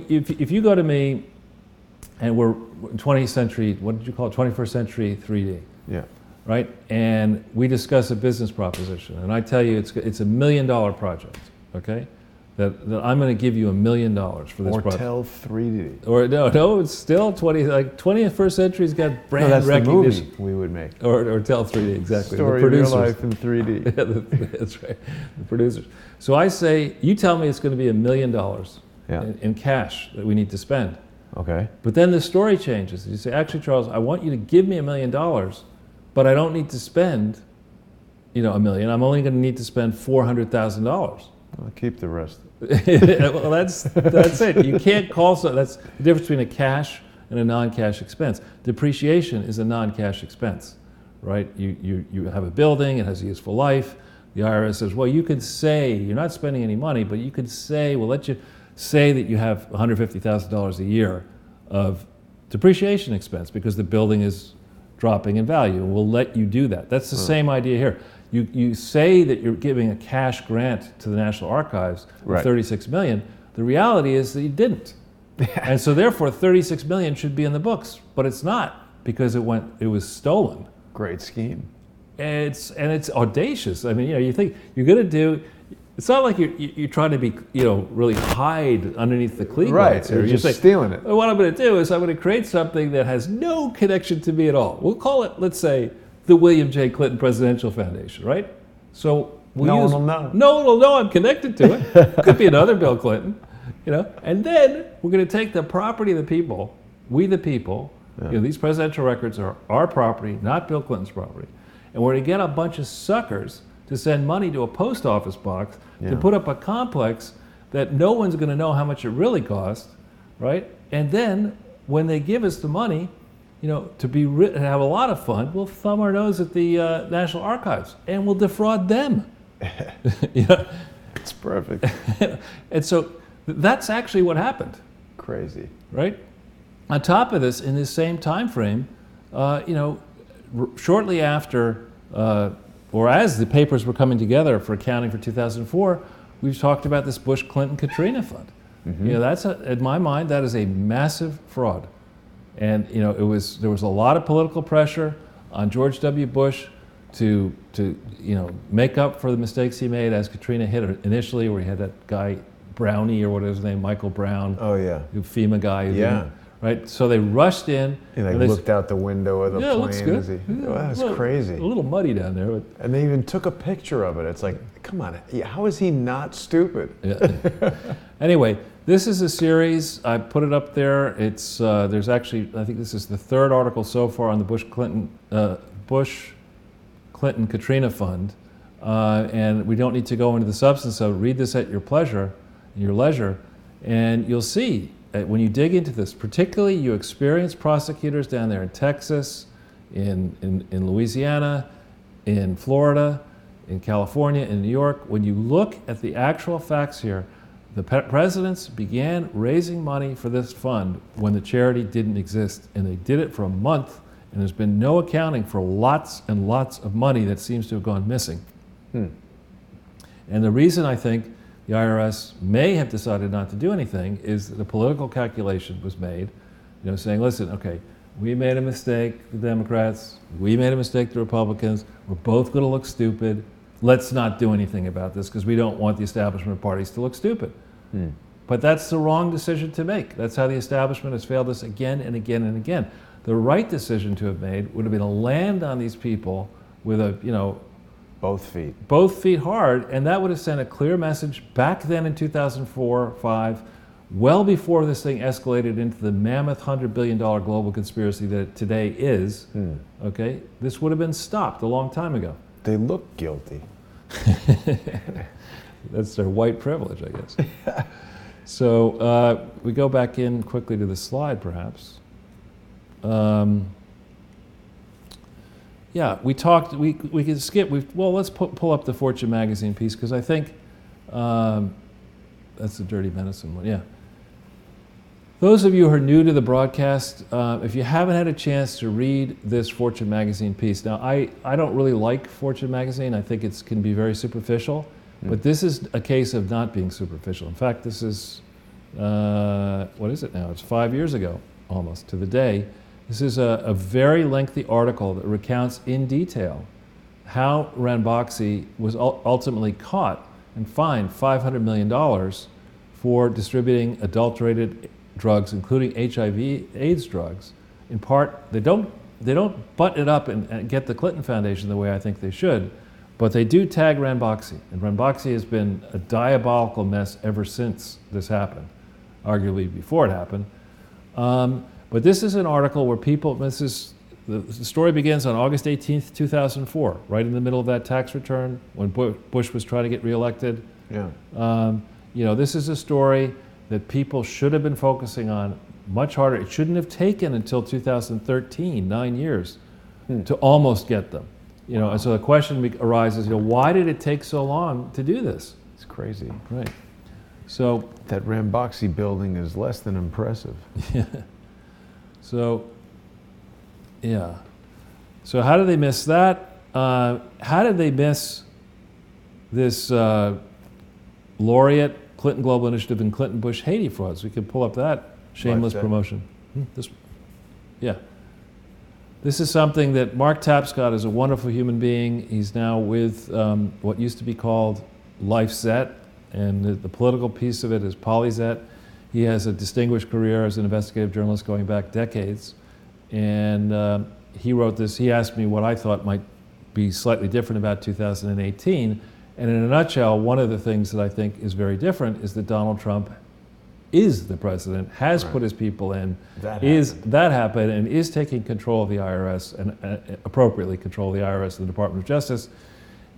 if you go to me, and we're 20th century, what did you call it, 21st century 3D? Yeah. Right? And we discuss a business proposition, and I tell you it's $1 million project, okay? That I'm going to give you $1 million for this project. Ortel 3D. Or no, it's still 21st century's got brand that's recognition. The movie we would make. Or Ortel 3D, exactly. Story the of your producers. life in 3D. Yeah, that's right. The producers. So I say, you tell me it's going to be $1 million in cash that we need to spend. Okay. But then the story changes. You say, actually, Charles, I want you to give me $1 million, but I don't need to spend, $1 million. I'm only going to need to spend $400,000. I'll keep the rest. Well, that's it. You can't call that's the difference between a cash and a non-cash expense. Depreciation is a non-cash expense, right? You have a building, it has a useful life. The IRS says, well, you could say you're not spending any money, but you could say, we'll let you say that you have $150,000 a year of depreciation expense because the building is dropping in value. We'll let you do that. That's the same idea here. You say that you're giving a cash grant to the National Archives of 36 million. The reality is that you didn't. And so therefore 36 million should be in the books, but it's not because it was stolen. Great scheme. And it's audacious. I mean, you think you're going to do. It's not like you're trying to be, really hide underneath the cleat lights here. You're just stealing it. What I'm going to do is I'm going to create something that has no connection to me at all. We'll call it, let's say, the William J. Clinton Presidential Foundation, right? So no one will know. No one will know I'm connected to it. Could be another Bill Clinton, And then we're going to take the property of the people, we the people. These presidential records are our property, not Bill Clinton's property, and we're going to get a bunch of suckers to send money to a post office box to put up a complex that no one's going to know how much it really cost, right? And then when they give us the money, to have a lot of fun, we'll thumb our nose at the National Archives and we'll defraud them. It's perfect. And so that's actually what happened. Crazy. Right? On top of this, in this same time frame, shortly after, or as the papers were coming together for accounting for 2004, we've talked about this Bush-Clinton-Katrina fund. Mm-hmm. In my mind, that is a massive fraud. And there was a lot of political pressure on George W. Bush to make up for the mistakes he made as Katrina hit initially, where he had that guy Brownie or what is his name, Michael Brown. Oh yeah, the FEMA guy. Yeah. Right. So they rushed in. And they looked out the window of the plane. Looks good. That's crazy. A little muddy down there. But. And they even took a picture of it. It's like, come on, how is he not stupid? Yeah. Anyway, this is a series. I put it up there. It's there's actually, I think this is the third article so far on the Bush-Clinton-Katrina fund, and we don't need to go into the substance of it. Read this at your leisure, and you'll see. When you dig into this, particularly you experienced prosecutors down there in Texas, in Louisiana, in Florida, in California, in New York, when you look at the actual facts here, the presidents began raising money for this fund when the charity didn't exist, and they did it for a month, and there's been no accounting for lots and lots of money that seems to have gone missing. And the reason I think the IRS may have decided not to do anything is that a political calculation was made, saying, listen, okay, we made a mistake, the Democrats, we made a mistake, the Republicans, we're both going to look stupid, let's not do anything about this because we don't want the establishment parties to look stupid. But that's the wrong decision to make. That's how the establishment has failed us again and again and again. The right decision to have made would have been to land on these people with both feet hard, and that would have sent a clear message back then in 2004-05, well before this thing escalated into the mammoth $100 billion global conspiracy that it today is. Okay, this would have been stopped a long time ago. They look guilty. That's their white privilege, I guess. So we go back in quickly to the slide, perhaps. Yeah, we talked. We can skip. Let's pull up the Fortune magazine piece because I think that's the Dirty Medicine one. Yeah. Those of you who are new to the broadcast, if you haven't had a chance to read this Fortune magazine piece, now I don't really like Fortune magazine. I think it can be very superficial, but this is a case of not being superficial. In fact, this is what is it now? It's 5 years ago, almost to the day. This is a very lengthy article that recounts in detail how Ranbaxy was ultimately caught and fined $500 million for distributing adulterated drugs, including HIV/AIDS drugs. In part, they don't button it up and get the Clinton Foundation the way I think they should, but they do tag Ranbaxy. And Ranbaxy has been a diabolical mess ever since this happened, arguably before it happened. But this is an article where the story begins on August 18th, 2004, right in the middle of that tax return when Bush was trying to get reelected. Yeah. This is a story that people should have been focusing on much harder. It shouldn't have taken until 2013, 9 years, to almost get them. And so the question arises, why did it take so long to do this? It's crazy. Right. So that Ranbaxy building is less than impressive. Yeah. So, yeah. So how did they miss that? How did they miss this laureate Clinton Global Initiative and Clinton Bush Haiti frauds? We could pull up that shameless promotion. Yeah. This is something that Mark Tapscott is a wonderful human being. He's now with what used to be called LifeZet, and the political piece of it is PolyZet. He has a distinguished career as an investigative journalist going back decades. And he wrote this. He asked me what I thought might be slightly different about 2018. And in a nutshell, one of the things that I think is very different is that Donald Trump is the president, has put his people in, that happened, and is taking control of the IRS, and appropriately control of the IRS and the Department of Justice.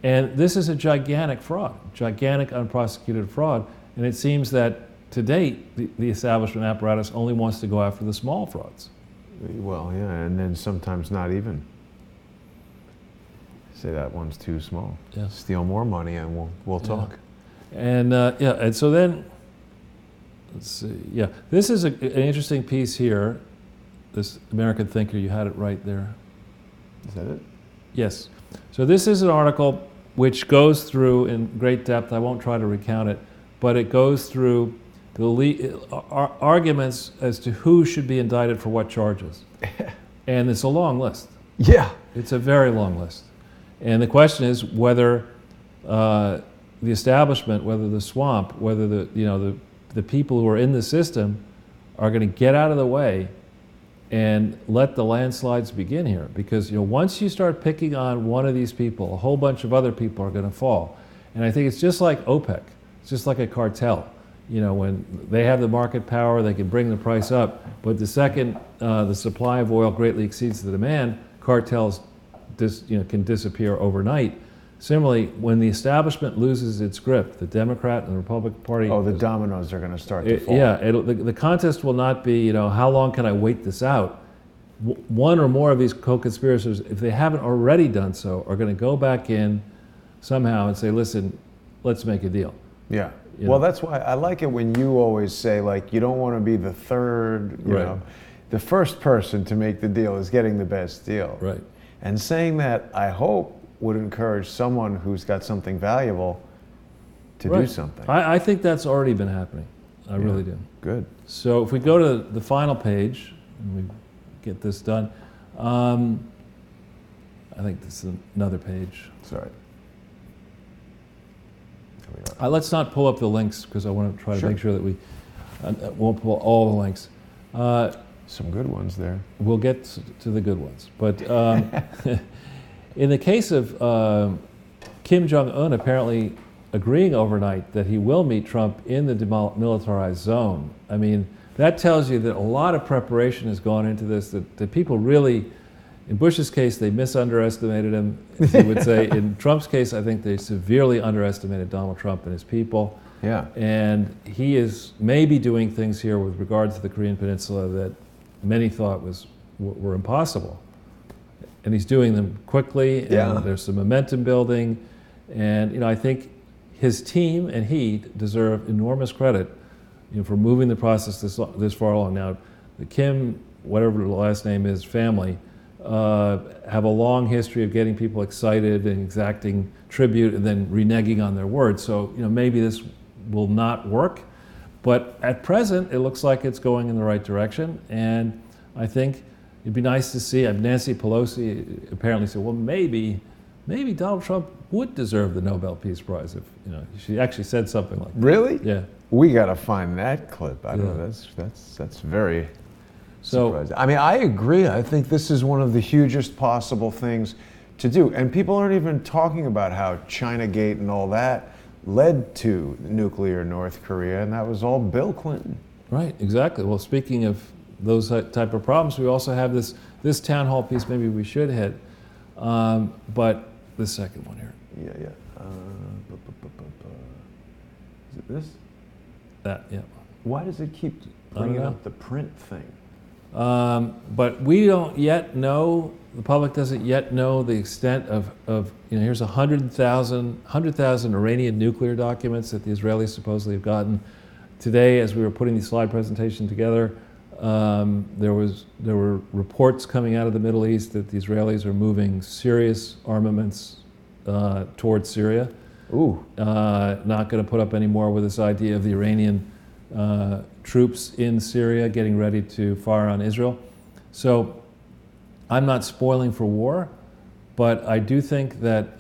And this is a gigantic fraud, gigantic unprosecuted fraud. And it seems that to date, the establishment apparatus only wants to go after the small frauds. Well, yeah, and then sometimes not even. Say that one's too small. Yeah. Steal more money and we'll talk. And and so then, let's see. Yeah, this is an interesting piece here. This American thinker, you had it right there. Is that it? Yes. So this is an article which goes through in great depth. I won't try to recount it, but it goes through the arguments as to who should be indicted for what charges. And it's a long list. Yeah. It's a very long list. And the question is whether the establishment, whether the swamp, whether the people who are in the system are going to get out of the way and let the landslides begin here. Because once you start picking on one of these people, a whole bunch of other people are going to fall. And I think it's just like OPEC. It's just like a cartel. When they have the market power, they can bring the price up. But the second the supply of oil greatly exceeds the demand, cartels can disappear overnight. Similarly, when the establishment loses its grip, the Democrat and the Republican Party... Oh, the dominoes are going to start to fall. Yeah, the contest will not be, how long can I wait this out? One or more of these co-conspirators, if they haven't already done so, are going to go back in somehow and say, listen, let's make a deal. Yeah. Well, that's why I like it when you always say, like, you don't want to be the third, you know. The first person to make the deal is getting the best deal. Right. And saying that, I hope, would encourage someone who's got something valuable to do something. I think that's already been happening. I really do. Good. So if we go to the final page, and we get this done, I think this is another page. Sorry. Let's not pull up the links because I want to try to make sure that we won't pull all the links. Some good ones there. We'll get to the good ones. But in the case of Kim Jong-un apparently agreeing overnight that he will meet Trump in the demilitarized zone, I mean, that tells you that a lot of preparation has gone into this, that people really, in Bush's case, they misunderestimated him, as he would say. In Trump's case, I think they severely underestimated Donald Trump and his people. Yeah. And he is maybe doing things here with regard to the Korean Peninsula that many thought were impossible. And he's doing them quickly, and there's some momentum building. And I think his team and he deserve enormous credit for moving the process this far along. Now, the Kim, whatever the last name is, family, have a long history of getting people excited and exacting tribute and then reneging on their word. So maybe this will not work, but at present it looks like it's going in the right direction. And I think it'd be nice to see. Nancy Pelosi apparently said, well, maybe Donald Trump would deserve the Nobel Peace Prize if she actually said something like that. Really? Yeah. We got to find that clip. I don't know. That's very surprising. I mean, I agree. I think this is one of the hugest possible things to do. And people aren't even talking about how Chinagate and all that led to nuclear North Korea, and that was all Bill Clinton. Right, exactly. Well, speaking of those type of problems, we also have this town hall piece maybe we should hit, but the second one here. Yeah. Is it this? That, yeah. Why does it keep bringing up the print thing? But we don't yet know, the public doesn't yet know the extent of here's 100,000 Iranian nuclear documents that the Israelis supposedly have gotten. Today, as we were putting the slide presentation together, there were reports coming out of the Middle East that the Israelis are moving serious armaments towards Syria. Not going to put up any more with this idea of the Iranian troops in Syria getting ready to fire on Israel. So I'm not spoiling for war, but I do think that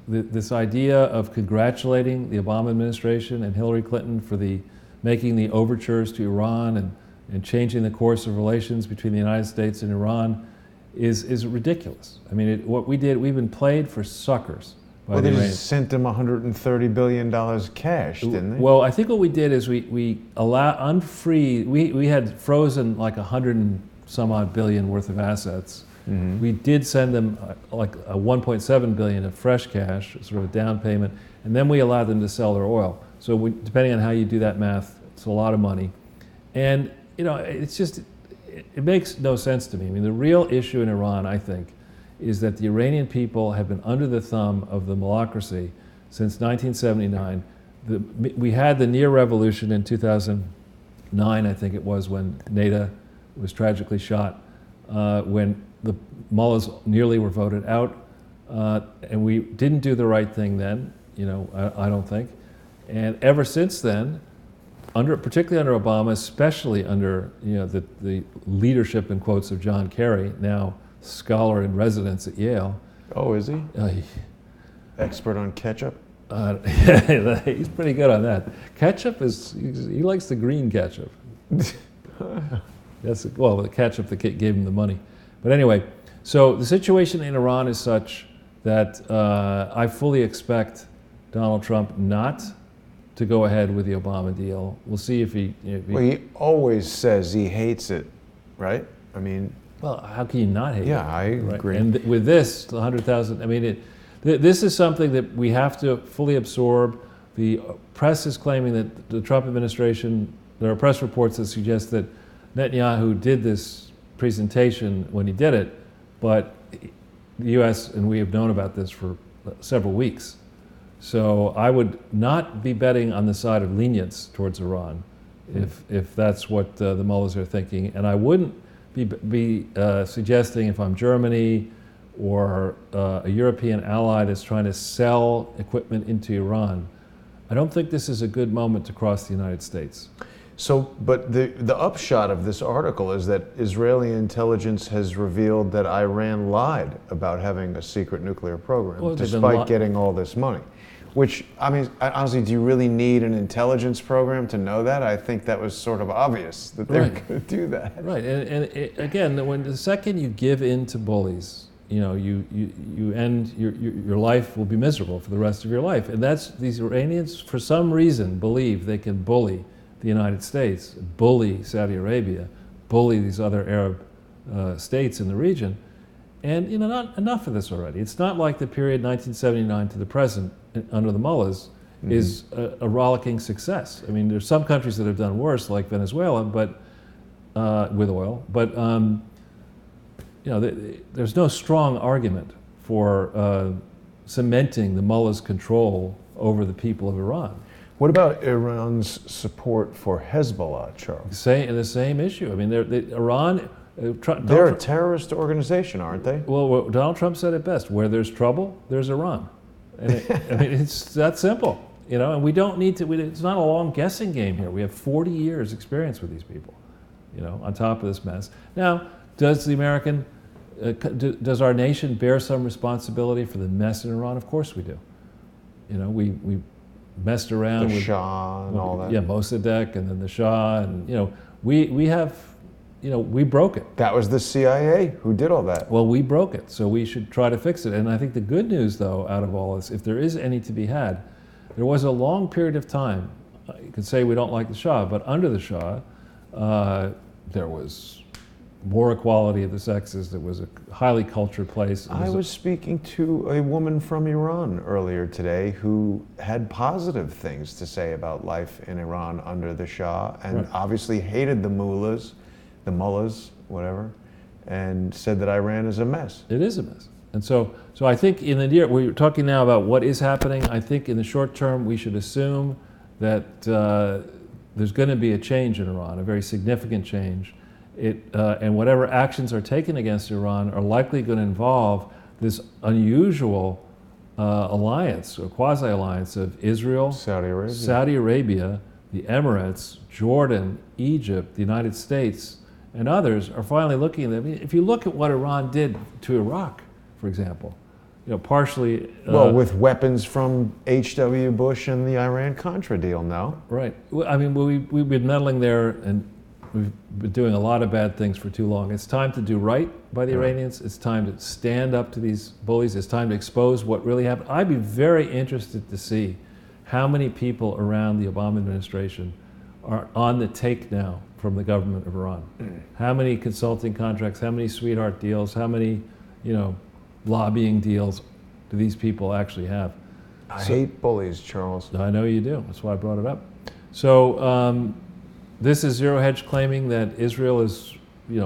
this idea of congratulating the Obama administration and Hillary Clinton for making the overtures to Iran and changing the course of relations between the United States and Iran is ridiculous. I mean, what we did, we've been played for suckers. Well, they just sent them $130 billion cash, didn't they? Well, I think what we did is we had frozen like 100 and some odd billion worth of assets. Mm-hmm. We did send them like a 1.7 billion of fresh cash, sort of a down payment, and then we allowed them to sell their oil. So depending on how you do that math, it's a lot of money. And it's just, it makes no sense to me. I mean, the real issue in Iran, I think, is that the Iranian people have been under the thumb of the malacracy since 1979. We had the near revolution in 2009, I think it was, when Neda was tragically shot, when the mullahs nearly were voted out, and we didn't do the right thing then, I don't think. And ever since then, particularly under Obama, especially under the leadership in quotes of John Kerry, now scholar in residence at Yale. Oh, is he? Expert on ketchup? He's pretty good on that. Ketchup he likes the green ketchup. That's the ketchup that gave him the money. But anyway, so the situation in Iran is such that I fully expect Donald Trump not to go ahead with the Obama deal. We'll see if he... Well, he always says he hates it, right? I mean... Well, how can you not hate it? Yeah, I agree. Right? And with this, the 100,000, I mean, this is something that we have to fully absorb. The press is claiming that the Trump administration, there are press reports that suggest that Netanyahu did this presentation when he did it, but the U.S., and we have known about this for several weeks. So I would not be betting on the side of lenience towards Iran if that's what the mullahs are thinking. And I wouldn't be suggesting, if I'm Germany or a European ally that's trying to sell equipment into Iran, I don't think this is a good moment to cross the United States. So, but the upshot of this article is that Israeli intelligence has revealed that Iran lied about having a secret nuclear program, despite getting all this money. Which, I mean, honestly, do you really need an intelligence program to know that? I think that was sort of obvious that they're going to do that. Right, and again, the second you give in to bullies, you end, your life will be miserable for the rest of your life. And these Iranians, for some reason, believe they can bully the United States, bully Saudi Arabia, bully these other Arab states in the region. And not enough of this already. It's not like the period 1979 to the present under the mullahs is a rollicking success. I mean, there's some countries that have done worse, like Venezuela, but with oil. But there's no strong argument for cementing the mullahs' control over the people of Iran. What about Iran's support for Hezbollah, Charles? The same issue. I mean, Iran. They're a terrorist organization, aren't they? Well, Donald Trump said it best: where there's trouble, there's Iran. And I mean, it's that simple, And we don't need to. It's not a long guessing game here. We have 40 years experience with these people, on top of this mess. Now, does does our nation bear some responsibility for the mess in Iran? Of course we do. We messed around with the Shah and all that. Yeah, Mossadegh, and then the Shah, and we have. We broke it. That was the CIA who did all that. Well, we broke it, so we should try to fix it. And I think the good news, though, out of all this, if there is any to be had, there was a long period of time, you could say we don't like the Shah, but under the Shah, there was more equality of the sexes. There was a highly cultured place. I was speaking to a woman from Iran earlier today who had positive things to say about life in Iran under the Shah, and obviously hated the mullahs, whatever, and said that Iran is a mess. It is a mess. And so I think we're talking now about what is happening. I think in the short term, we should assume that there's going to be a change in Iran, a very significant change. And whatever actions are taken against Iran are likely going to involve this unusual alliance, or quasi-alliance of Israel, Saudi Arabia, the Emirates, Jordan, Egypt, the United States, and others are finally looking at them. If you look at what Iran did to Iraq, for example, partially... with weapons from H.W. Bush and the Iran-Contra deal, no? Right. I mean, we've been meddling there, and we've been doing a lot of bad things for too long. It's time to do right by the Iranians. It's time to stand up to these bullies. It's time to expose what really happened. I'd be very interested to see how many people around the Obama administration are on the take now from the government of Iran. How many consulting contracts, how many sweetheart deals, how many, lobbying deals do these people actually have? I hate bullies, Charles. I know you do. That's why I brought it up. So this is Zero Hedge claiming that Israel is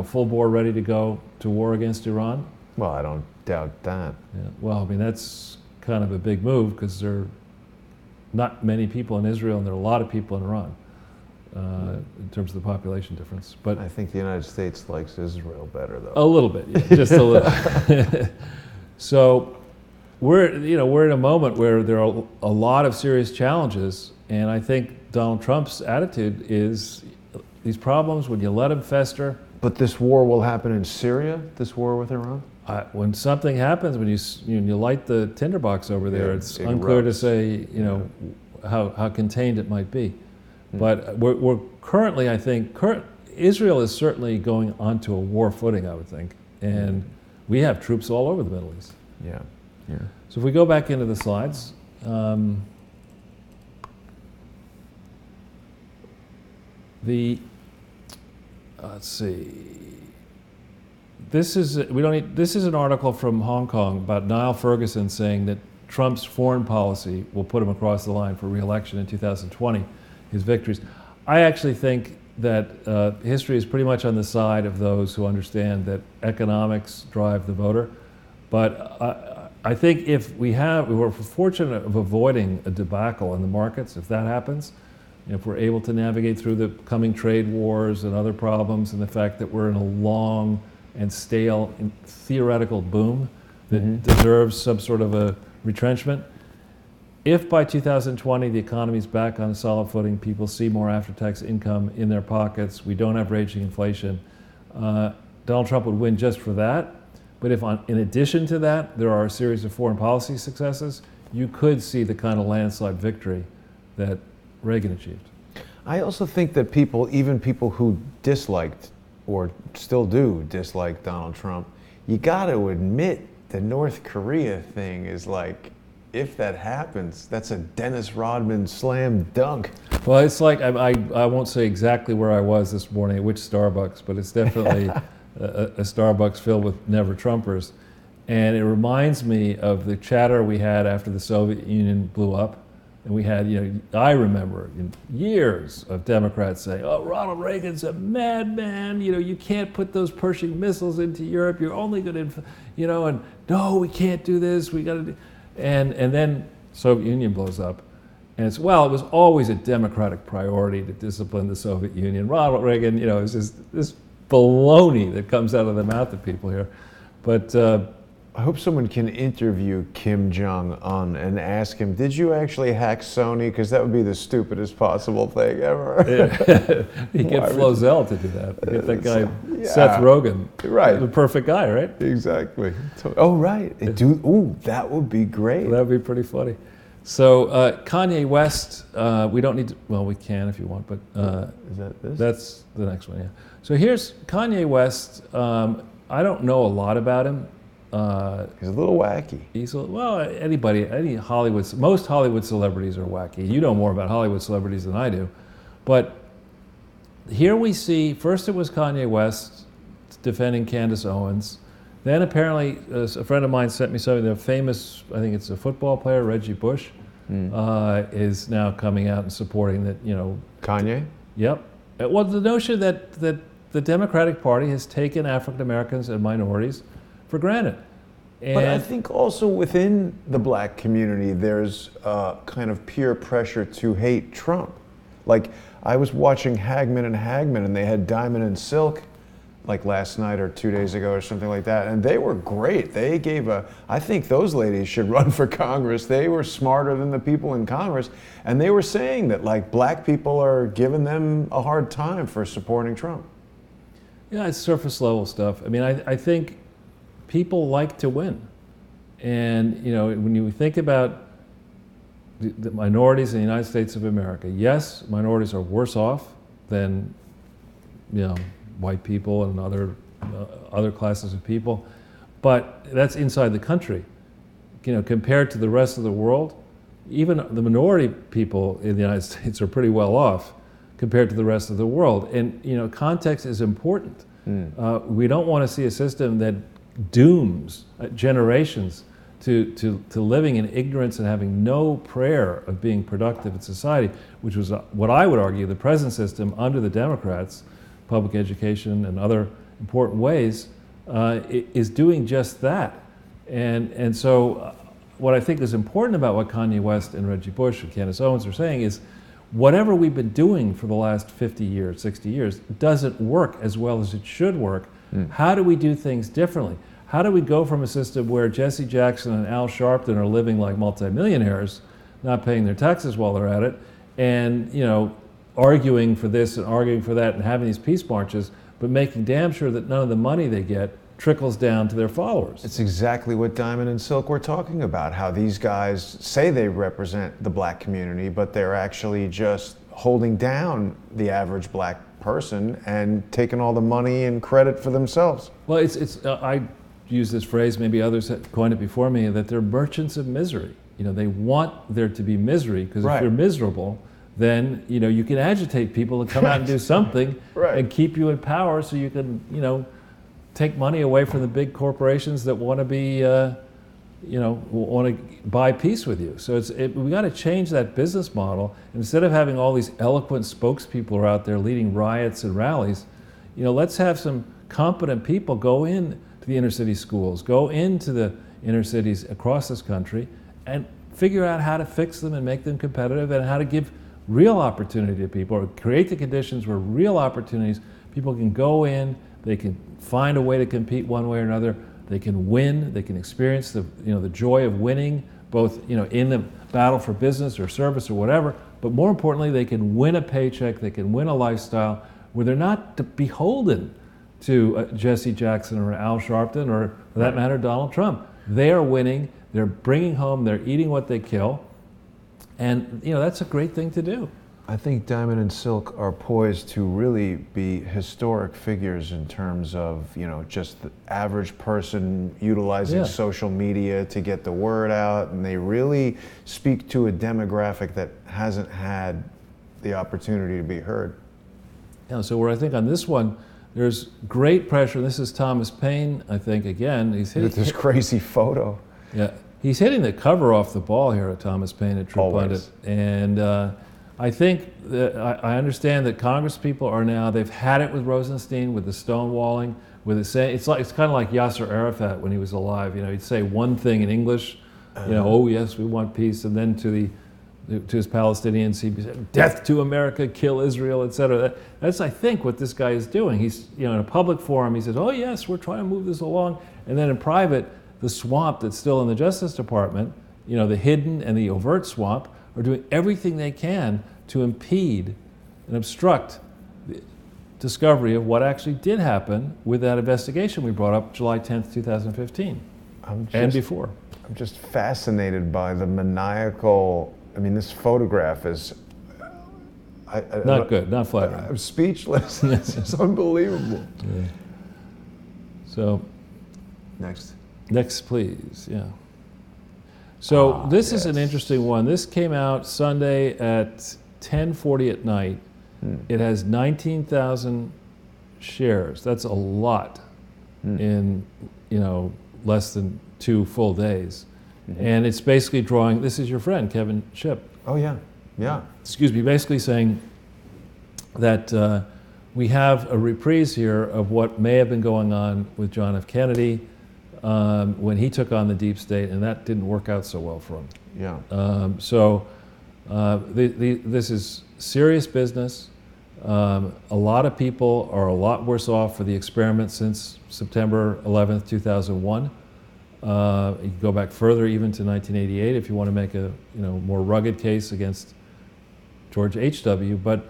full bore ready to go to war against Iran? Well, I don't doubt that. Yeah. Well, I mean, that's kind of a big move because there are not many people in Israel and there are a lot of people in Iran in terms of the population difference. But I think the United States likes Israel better, though. a little bit, yeah, just a little. So we're in a moment where there are a lot of serious challenges, and I think Donald Trump's attitude is these problems, when you let them fester. But this war will happen in Syria, this war with Iran? When something happens, when you light the tinderbox over there, it's unclear to say how contained it might be. But we're currently, I think, Israel is certainly going onto a war footing, I would think, and we have troops all over the Middle East. Yeah, yeah. So if we go back into the slides, let's see. This is an article from Hong Kong about Niall Ferguson saying that Trump's foreign policy will put him across the line for re-election in 2020, his victories. I actually think that history is pretty much on the side of those who understand that economics drive the voter. But I think if we're fortunate of avoiding a debacle in the markets, if that happens, if we're able to navigate through the coming trade wars and other problems and the fact that we're in a long and stale theoretical boom that deserves some sort of a retrenchment. If by 2020 the economy's back on a solid footing, people see more after-tax income in their pockets, we don't have raging inflation, Donald Trump would win just for that. But if in addition to that, there are a series of foreign policy successes, you could see the kind of landslide victory that Reagan achieved. I also think that even people who disliked or still do dislike Donald Trump, you got to admit the North Korea thing is like, if that happens, that's a Dennis Rodman slam dunk. Well, it's like, I won't say exactly where I was this morning, at which Starbucks, but it's definitely a Starbucks filled with never Trumpers. And it reminds me of the chatter we had after the Soviet Union blew up. And we had, I remember years of Democrats saying, oh, Ronald Reagan's a madman, you can't put those Pershing missiles into Europe, you're only going to, and no, we can't do this, we got to do, and then Soviet Union blows up. And it was always a Democratic priority to discipline the Soviet Union. Ronald Reagan, it's just this baloney that comes out of the mouth of people here. But I hope someone can interview Kim Jong-un and ask him, did you actually hack Sony? Because that would be the stupidest possible thing ever. You get Flozell to do that. You get that guy, Seth Rogen. Right. The perfect guy, right? Exactly. Oh, right. That would be great. That would be pretty funny. So Kanye West, we don't need to, well, we can if you want, but is that this? That's the next one, yeah. So here's Kanye West. I don't know a lot about him. He's a little wacky. Most Hollywood celebrities are wacky. You know more about Hollywood celebrities than I do. But here we see, first it was Kanye West defending Candace Owens. Then apparently a friend of mine sent me something, the famous, I think it's a football player, Reggie Bush, is now coming out and supporting that, Kanye? Yep. Well, the notion that the Democratic Party has taken African Americans and minorities for granted. But I think also within the black community, there's kind of peer pressure to hate Trump. Like, I was watching Hagman and they had Diamond and Silk like last night or 2 days ago or something like that, and they were great. They gave I think those ladies should run for Congress. They were smarter than the people in Congress, and they were saying that like black people are giving them a hard time for supporting Trump. Yeah, it's surface level stuff. I mean, I think people like to win. And, when you think about the minorities in the United States of America, yes, minorities are worse off than, white people and other classes of people, but that's inside the country. Compared to the rest of the world, even the minority people in the United States are pretty well off compared to the rest of the world. And, context is important. We don't want to see a system that dooms generations to living in ignorance and having no prayer of being productive in society, which was what I would argue the present system under the Democrats, public education and other important ways, is doing just that. And so what I think is important about what Kanye West and Reggie Bush and Candace Owens are saying is whatever we've been doing for the last 50 years, 60 years, doesn't work as well as it should work. How do we do things differently? How do we go from a system where Jesse Jackson and Al Sharpton are living like multimillionaires, not paying their taxes while they're at it, and arguing for this and arguing for that and having these peace marches, but making damn sure that none of the money they get trickles down to their followers? It's exactly what Diamond and Silk were talking about, how these guys say they represent the black community, but they're actually just holding down the average black person and taking all the money and credit for themselves. Well, I use this phrase, maybe others have coined it before me, that they're merchants of misery. They want there to be misery, because if you're miserable, then you can agitate people to come out and do something and keep you in power, so you can take money away from the big corporations that want to be want to buy peace with you. So we got to change that business model. Instead of having all these eloquent spokespeople out there leading riots and rallies, let's have some competent people go in to the inner city schools, go into the inner cities across this country, and figure out how to fix them and make them competitive, and how to give real opportunity to people, or create the conditions where real opportunities, people can go in, they can find a way to compete one way or another, they can win, they can experience the joy of winning, both in the battle for business or service or whatever, but more importantly, they can win a paycheck, they can win a lifestyle where they're not beholden to Jesse Jackson or Al Sharpton, or for that matter, Donald Trump. They are winning, they're bringing home, they're eating what they kill, and that's a great thing to do. I think Diamond and Silk are poised to really be historic figures in terms of, just the average person utilizing social media to get the word out, and they really speak to a demographic that hasn't had the opportunity to be heard. Yeah, so where I think on this one, there's great pressure. This is Thomas Paine, I think, again. He's hitting this crazy photo. Yeah, he's hitting the cover off the ball here at Thomas Paine at True Pundit. And I think that I understand that Congress people are now, they've had it with Rosenstein, with the stonewalling, with the saying, it's kind of like Yasser Arafat when he was alive. He'd say one thing in English, oh yes, we want peace, and then to his Palestinians, he'd be saying, death to America, kill Israel, etc. That's, I think, what this guy is doing. He's, in a public forum, he says, oh yes, we're trying to move this along, and then in private, the swamp that's still in the Justice Department, the hidden and the overt swamp, are doing everything they can to impede and obstruct the discovery of what actually did happen with that investigation we brought up July 10th, 2015, and before. I'm just fascinated by the maniacal, this photograph is... not good, not flattering. I'm speechless. It's just unbelievable. Yeah. So, Next, please, yeah. So this is an interesting one. This came out Sunday at 10:40 at night. It has 19,000 shares. That's a lot in, less than 2 full days. And it's basically drawing, this is your friend, Kevin Shipp. Oh, yeah, yeah. Excuse me, basically saying that we have a reprise here of what may have been going on with John F. Kennedy when he took on the deep state, and that didn't work out so well for him. Yeah. This is serious business. A lot of people are a lot worse off for the experiment since September 11th, 2001. You can go back further, even to 1988, if you want to make a more rugged case against George H.W. But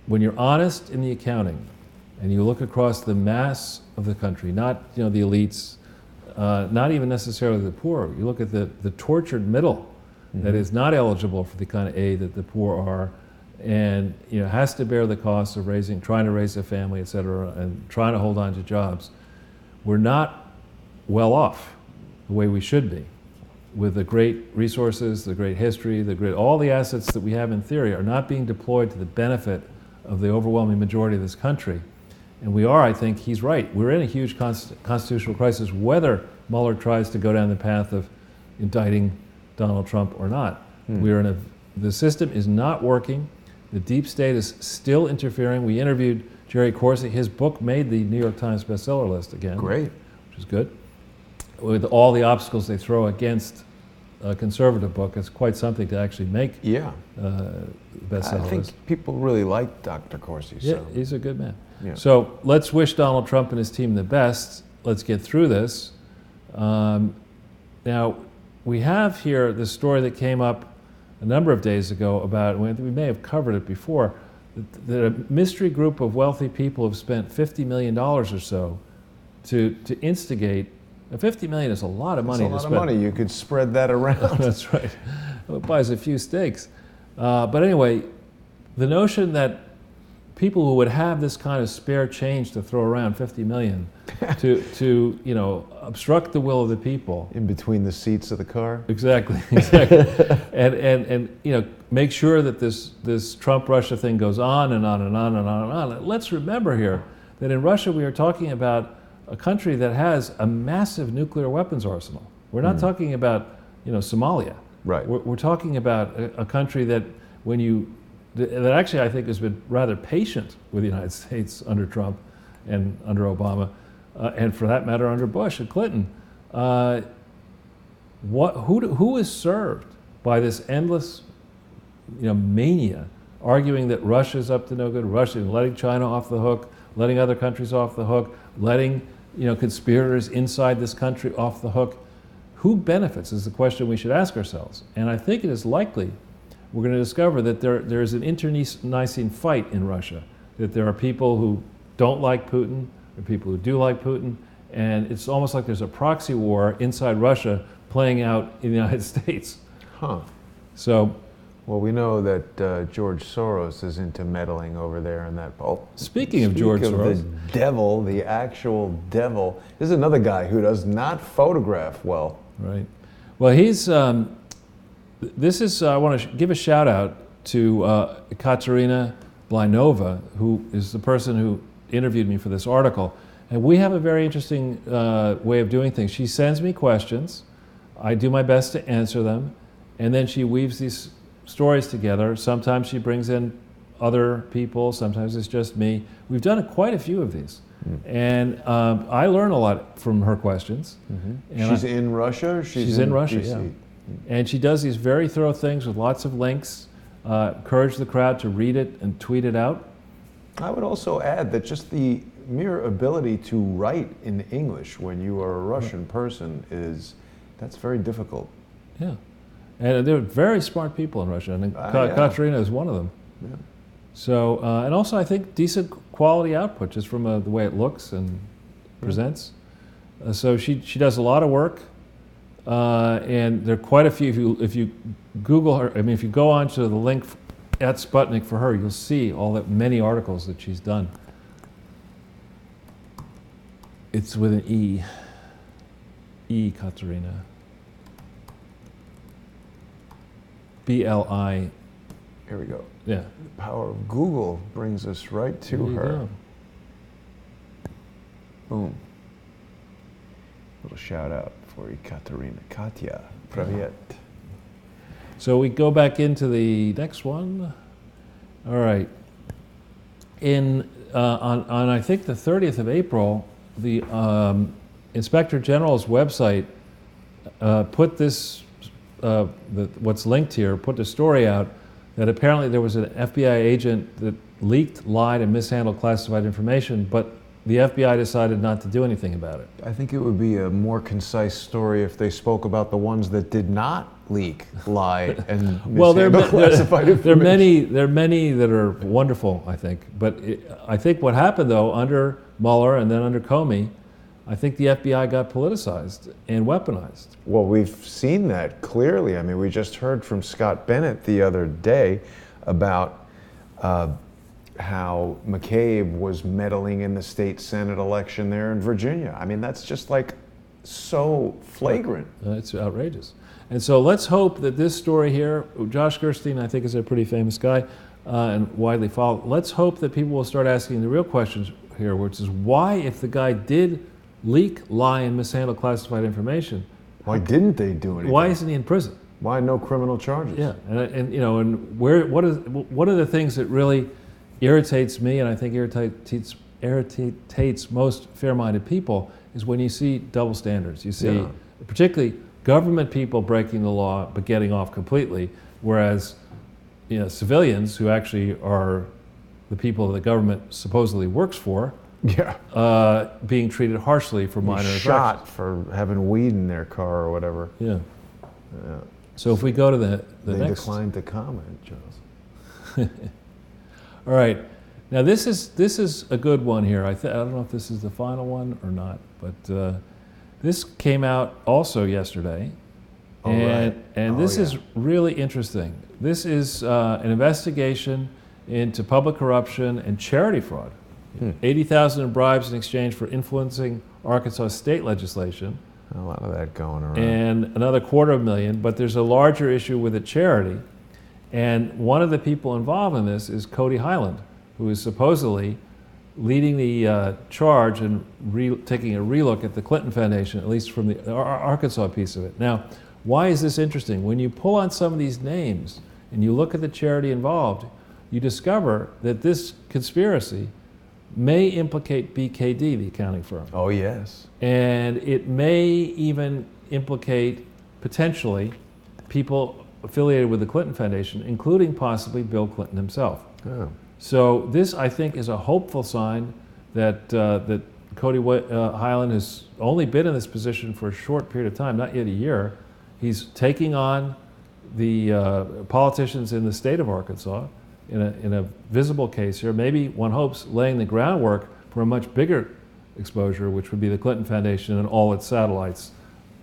when you're honest in the accounting, and you look across the mass of the country, not the elites, not even necessarily the poor. You look at the tortured middle that is not eligible for the kind of aid that the poor are, and has to bear the cost of trying to raise a family, et cetera, and trying to hold on to jobs. We're not well off the way we should be, with the great resources, the great history, all the assets that we have in theory are not being deployed to the benefit of the overwhelming majority of this country. And we are, I think he's right, we're in a huge constitutional crisis, whether Mueller tries to go down the path of indicting Donald Trump or not. The system is not working. The deep state is still interfering. We interviewed Jerry Corsi. His book made the New York Times bestseller list again. Great. Which is good. With all the obstacles they throw against a conservative book, it's quite something to actually make bestseller I think list. people really like Dr. Corsi. Yeah, So. he's a good man. Yeah. So let's wish Donald Trump and his team the best. Let's get through this. Now, we have here this story that came up a number of days ago about, we may have covered it before, that a mystery group of wealthy people have spent $50 million or so to instigate. Now, $50 million is a lot of money to spend. It's a lot of money. You could spread that around. That's right. It buys a few steaks. But anyway, the notion that people who would have this kind of spare change to throw around, $50 million, to you know, obstruct the will of the people. In between the seats of the car. Exactly. and you know, make sure that this Trump-Russia thing goes on and on and on and on and on. Let's remember here that in Russia we are talking about a country that has a massive nuclear weapons arsenal. We're not talking about, you know, Somalia. Right. We're talking about a country that that actually I think has been rather patient with the United States under Trump and under Obama, and for that matter under Bush and Clinton. Who is served by this endless, you know, mania, arguing that Russia's up to no good, Russia letting China off the hook, letting other countries off the hook, letting, you know, conspirators inside this country off the hook? Who benefits is the question we should ask ourselves. And I think it is likely we're going to discover that there is an internecine fight in Russia, that there are people who don't like Putin, there are people who do like Putin, and it's almost like there's a proxy war inside Russia playing out in the United States. Huh. So, well, we know that George Soros is into meddling over there in that. Oh, speaking of George Soros, the devil, the actual devil, this is another guy who does not photograph well. Right. Well, he's. I want to give a shout out to Katerina Blinova, who is the person who interviewed me for this article. And we have a very interesting way of doing things. She sends me questions. I do my best to answer them. And then she weaves these stories together. Sometimes she brings in other people. Sometimes it's just me. We've done quite a few of these. And I learn a lot from her questions. And She's in Russia? Or she's in Russia, DC? yeah. And she does these very thorough things with lots of links. Encourage the crowd to read it and tweet it out. I would also add that just the mere ability to write in English when you are a Russian person that's very difficult. Yeah. And there are very smart people in Russia, and Katerina is one of them. Yeah. So, and also I think decent quality output just from the way it looks and presents. So she does a lot of work. And there are quite a few. If you Google her, I mean, if you go onto the link at Sputnik for her, you'll see all that many articles that she's done. It's with an E. Katerina. BLI. Here we go. Yeah. The power of Google brings us right to her. Go. Boom. Little shout out for Katerina. Katya, Pravyet. So we go back into the next one. All right. On I think the 30th of April, the Inspector General's website put this, what's linked here, put the story out that apparently there was an FBI agent that leaked, lied, and mishandled classified information, but the FBI decided not to do anything about it. I think it would be a more concise story if they spoke about the ones that did not leak, lie, and mishandle classified information. There are many that are wonderful, I think. But I think what happened, though, under Mueller and then under Comey, I think the FBI got politicized and weaponized. Well, we've seen that clearly. I mean, we just heard from Scott Bennett the other day about how McCabe was meddling in the state Senate election there in Virginia. I mean, that's just like so flagrant. It's outrageous. And so let's hope that this story here, Josh Gerstein, I think, is a pretty famous guy and widely followed. Let's hope that people will start asking the real questions here, which is why, if the guy did leak, lie, and mishandle classified information, why didn't they do anything? Why isn't he in prison? Why no criminal charges? Yeah, and you know, and what are the things that really irritates me, and I think irritates most fair-minded people, is when you see double standards. You see, particularly government people breaking the law but getting off completely, whereas civilians who actually are the people the government supposedly works for, being treated harshly for minor infractions. Shot for having weed in their car or whatever. Yeah. So if we go to the they next. They declined to comment, Charles. All right. Now this is a good one here. I don't know if this is the final one or not, but this came out also yesterday, and this is really interesting. This is an investigation into public corruption and charity fraud. 80,000 in bribes in exchange for influencing Arkansas state legislation. A lot of that going around. And another $250,000, but there's a larger issue with a charity. And one of the people involved in this is Cody Highland, who is supposedly leading the charge and taking a relook at the Clinton Foundation, at least from the Arkansas piece of it. Now, why is this interesting? When you pull on some of these names and you look at the charity involved, you discover that this conspiracy may implicate BKD, the accounting firm. Oh, yes. And it may even implicate, potentially, people affiliated with the Clinton Foundation, including possibly Bill Clinton himself. Oh. So this, I think, is a hopeful sign that that Cody Highland has only been in this position for a short period of time, not yet a year. He's taking on the politicians in the state of Arkansas in a visible case here. Maybe one hopes laying the groundwork for a much bigger exposure, which would be the Clinton Foundation and all its satellites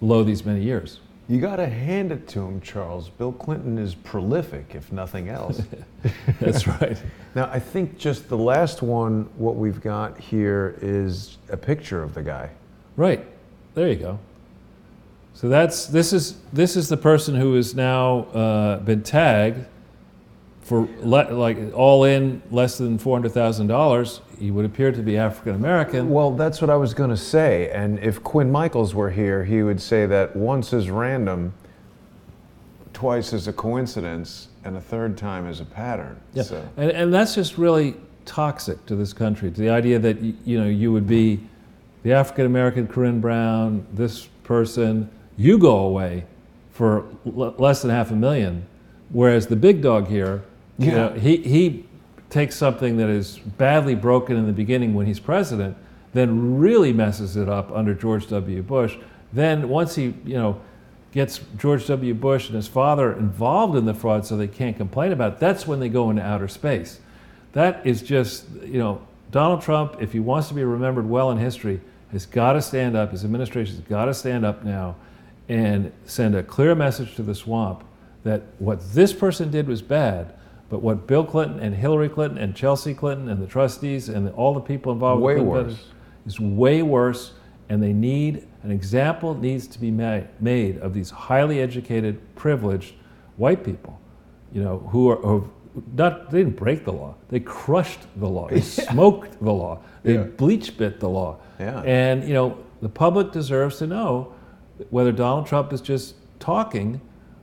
below these many years. You got to hand it to him, Charles. Bill Clinton is prolific, if nothing else. That's right. Now, I think just the last one, what we've got here is a picture of the guy. Right. There you go. So this is the person who has now been tagged for like all in less than $400,000. He would appear to be African American. Well, that's what I was going to say. And if Quinn Michaels were here, he would say that once is random, twice is a coincidence, and a third time is a pattern. Yeah. So. And that's just really toxic to this country. To the idea that you would be the African American Corinne Brown, this person, you go away for less than $500,000, whereas the big dog here. He takes something that is badly broken in the beginning when he's president, then really messes it up under George W. Bush. Then once he, gets George W. Bush and his father involved in the fraud so they can't complain about it, that's when they go into outer space. That is just, Donald Trump, if he wants to be remembered well in history, has got to stand up, his administration has got to stand up now and send a clear message to the swamp that what this person did was bad, but what Bill Clinton and Hillary Clinton and Chelsea Clinton and the trustees and all the people involved with Clinton is way worse, and they need, an example needs to be made of these highly educated, privileged white people, who are not, they didn't break the law, they crushed the law, they smoked the law, they bleach bit the law. Yeah. And, the public deserves to know whether Donald Trump is just talking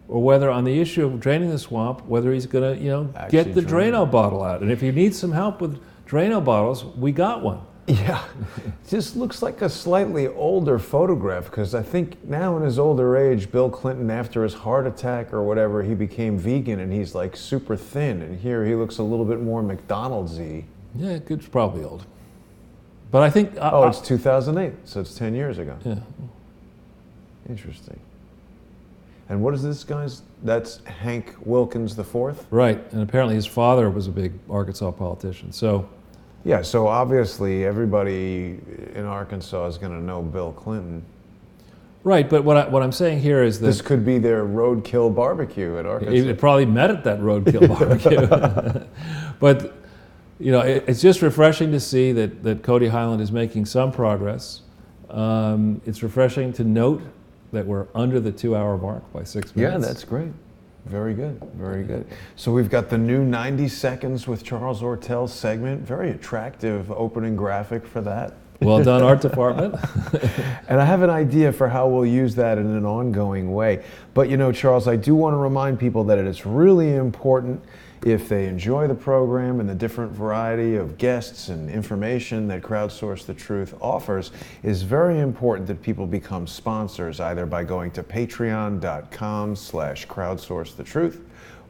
or whether on the issue of draining the swamp, whether he's going to, get the Drano bottle out. And if you need some help with Drano bottles, we got one. Yeah, just looks like a slightly older photograph, because I think now in his older age, Bill Clinton, after his heart attack or whatever, he became vegan and he's like super thin. And here he looks a little bit more McDonald's-y. Yeah, it's probably old. But I think... it's 2008, so it's 10 years ago. Yeah. Interesting. And what is this guy's? That's Hank Wilkins IV? Right, and apparently his father was a big Arkansas politician, so... Yeah, so obviously everybody in Arkansas is going to know Bill Clinton. Right, but what I'm saying here is that... This could be their roadkill barbecue at Arkansas. It probably met at that roadkill barbecue. But, it's just refreshing to see that Cody Highland is making some progress. It's refreshing to note that we're under the 2-hour mark by 6 minutes. Yeah, that's great. Very good, very good. So we've got the new 90 Seconds with Charles Ortel segment. Very attractive opening graphic for that. Well done, art department. And I have an idea for how we'll use that in an ongoing way. But Charles, I do want to remind people that it is really important If they enjoy the program and the different variety of guests and information that Crowdsource the Truth offers, it's very important that people become sponsors, either by going to patreon.com/crowdsourcethetruth,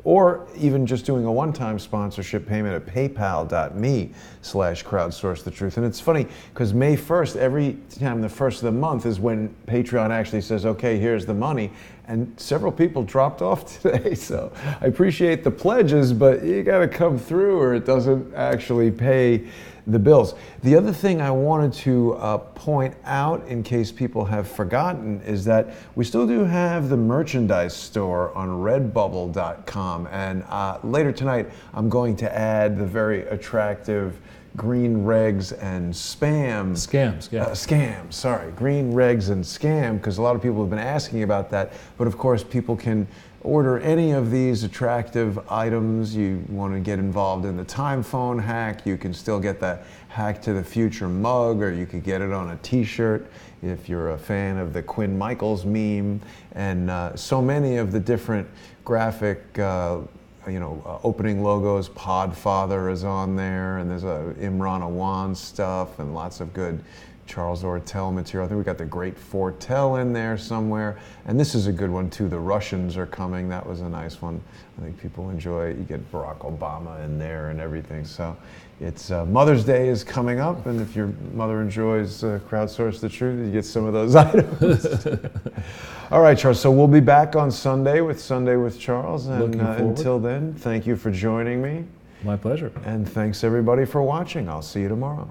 or even just doing a one-time sponsorship payment at paypal.me/crowdsourcethetruth. And it's funny, because May 1st, every time the first of the month is when Patreon actually says, okay, here's the money. And several people dropped off today, so I appreciate the pledges, but you gotta come through or it doesn't actually pay the bills. The other thing I wanted to point out, in case people have forgotten, is that we still do have the merchandise store on redbubble.com, and later tonight I'm going to add the very attractive green regs and scams, green regs and scam, because a lot of people have been asking about that. But of course, people can order any of these attractive items. You want to get involved in the time phone hack, you can still get that Hack to the Future mug, or you could get it on a t-shirt if you're a fan of the Quinn Michaels meme, and so many of the different graphic opening logos. Podfather is on there, and there's Imran Awan stuff, and lots of good Charles Ortel material. I think we got the Great Fortel in there somewhere, and this is a good one too. The Russians are coming. That was a nice one. I think people enjoy it. You get Barack Obama in there and everything. So it's Mother's Day is coming up, and if your mother enjoys Crowdsource the Truth, you get some of those items. All right, Charles, so we'll be back on Sunday with Charles, and until then, thank you for joining me. My pleasure. And thanks everybody for watching. I'll see you tomorrow.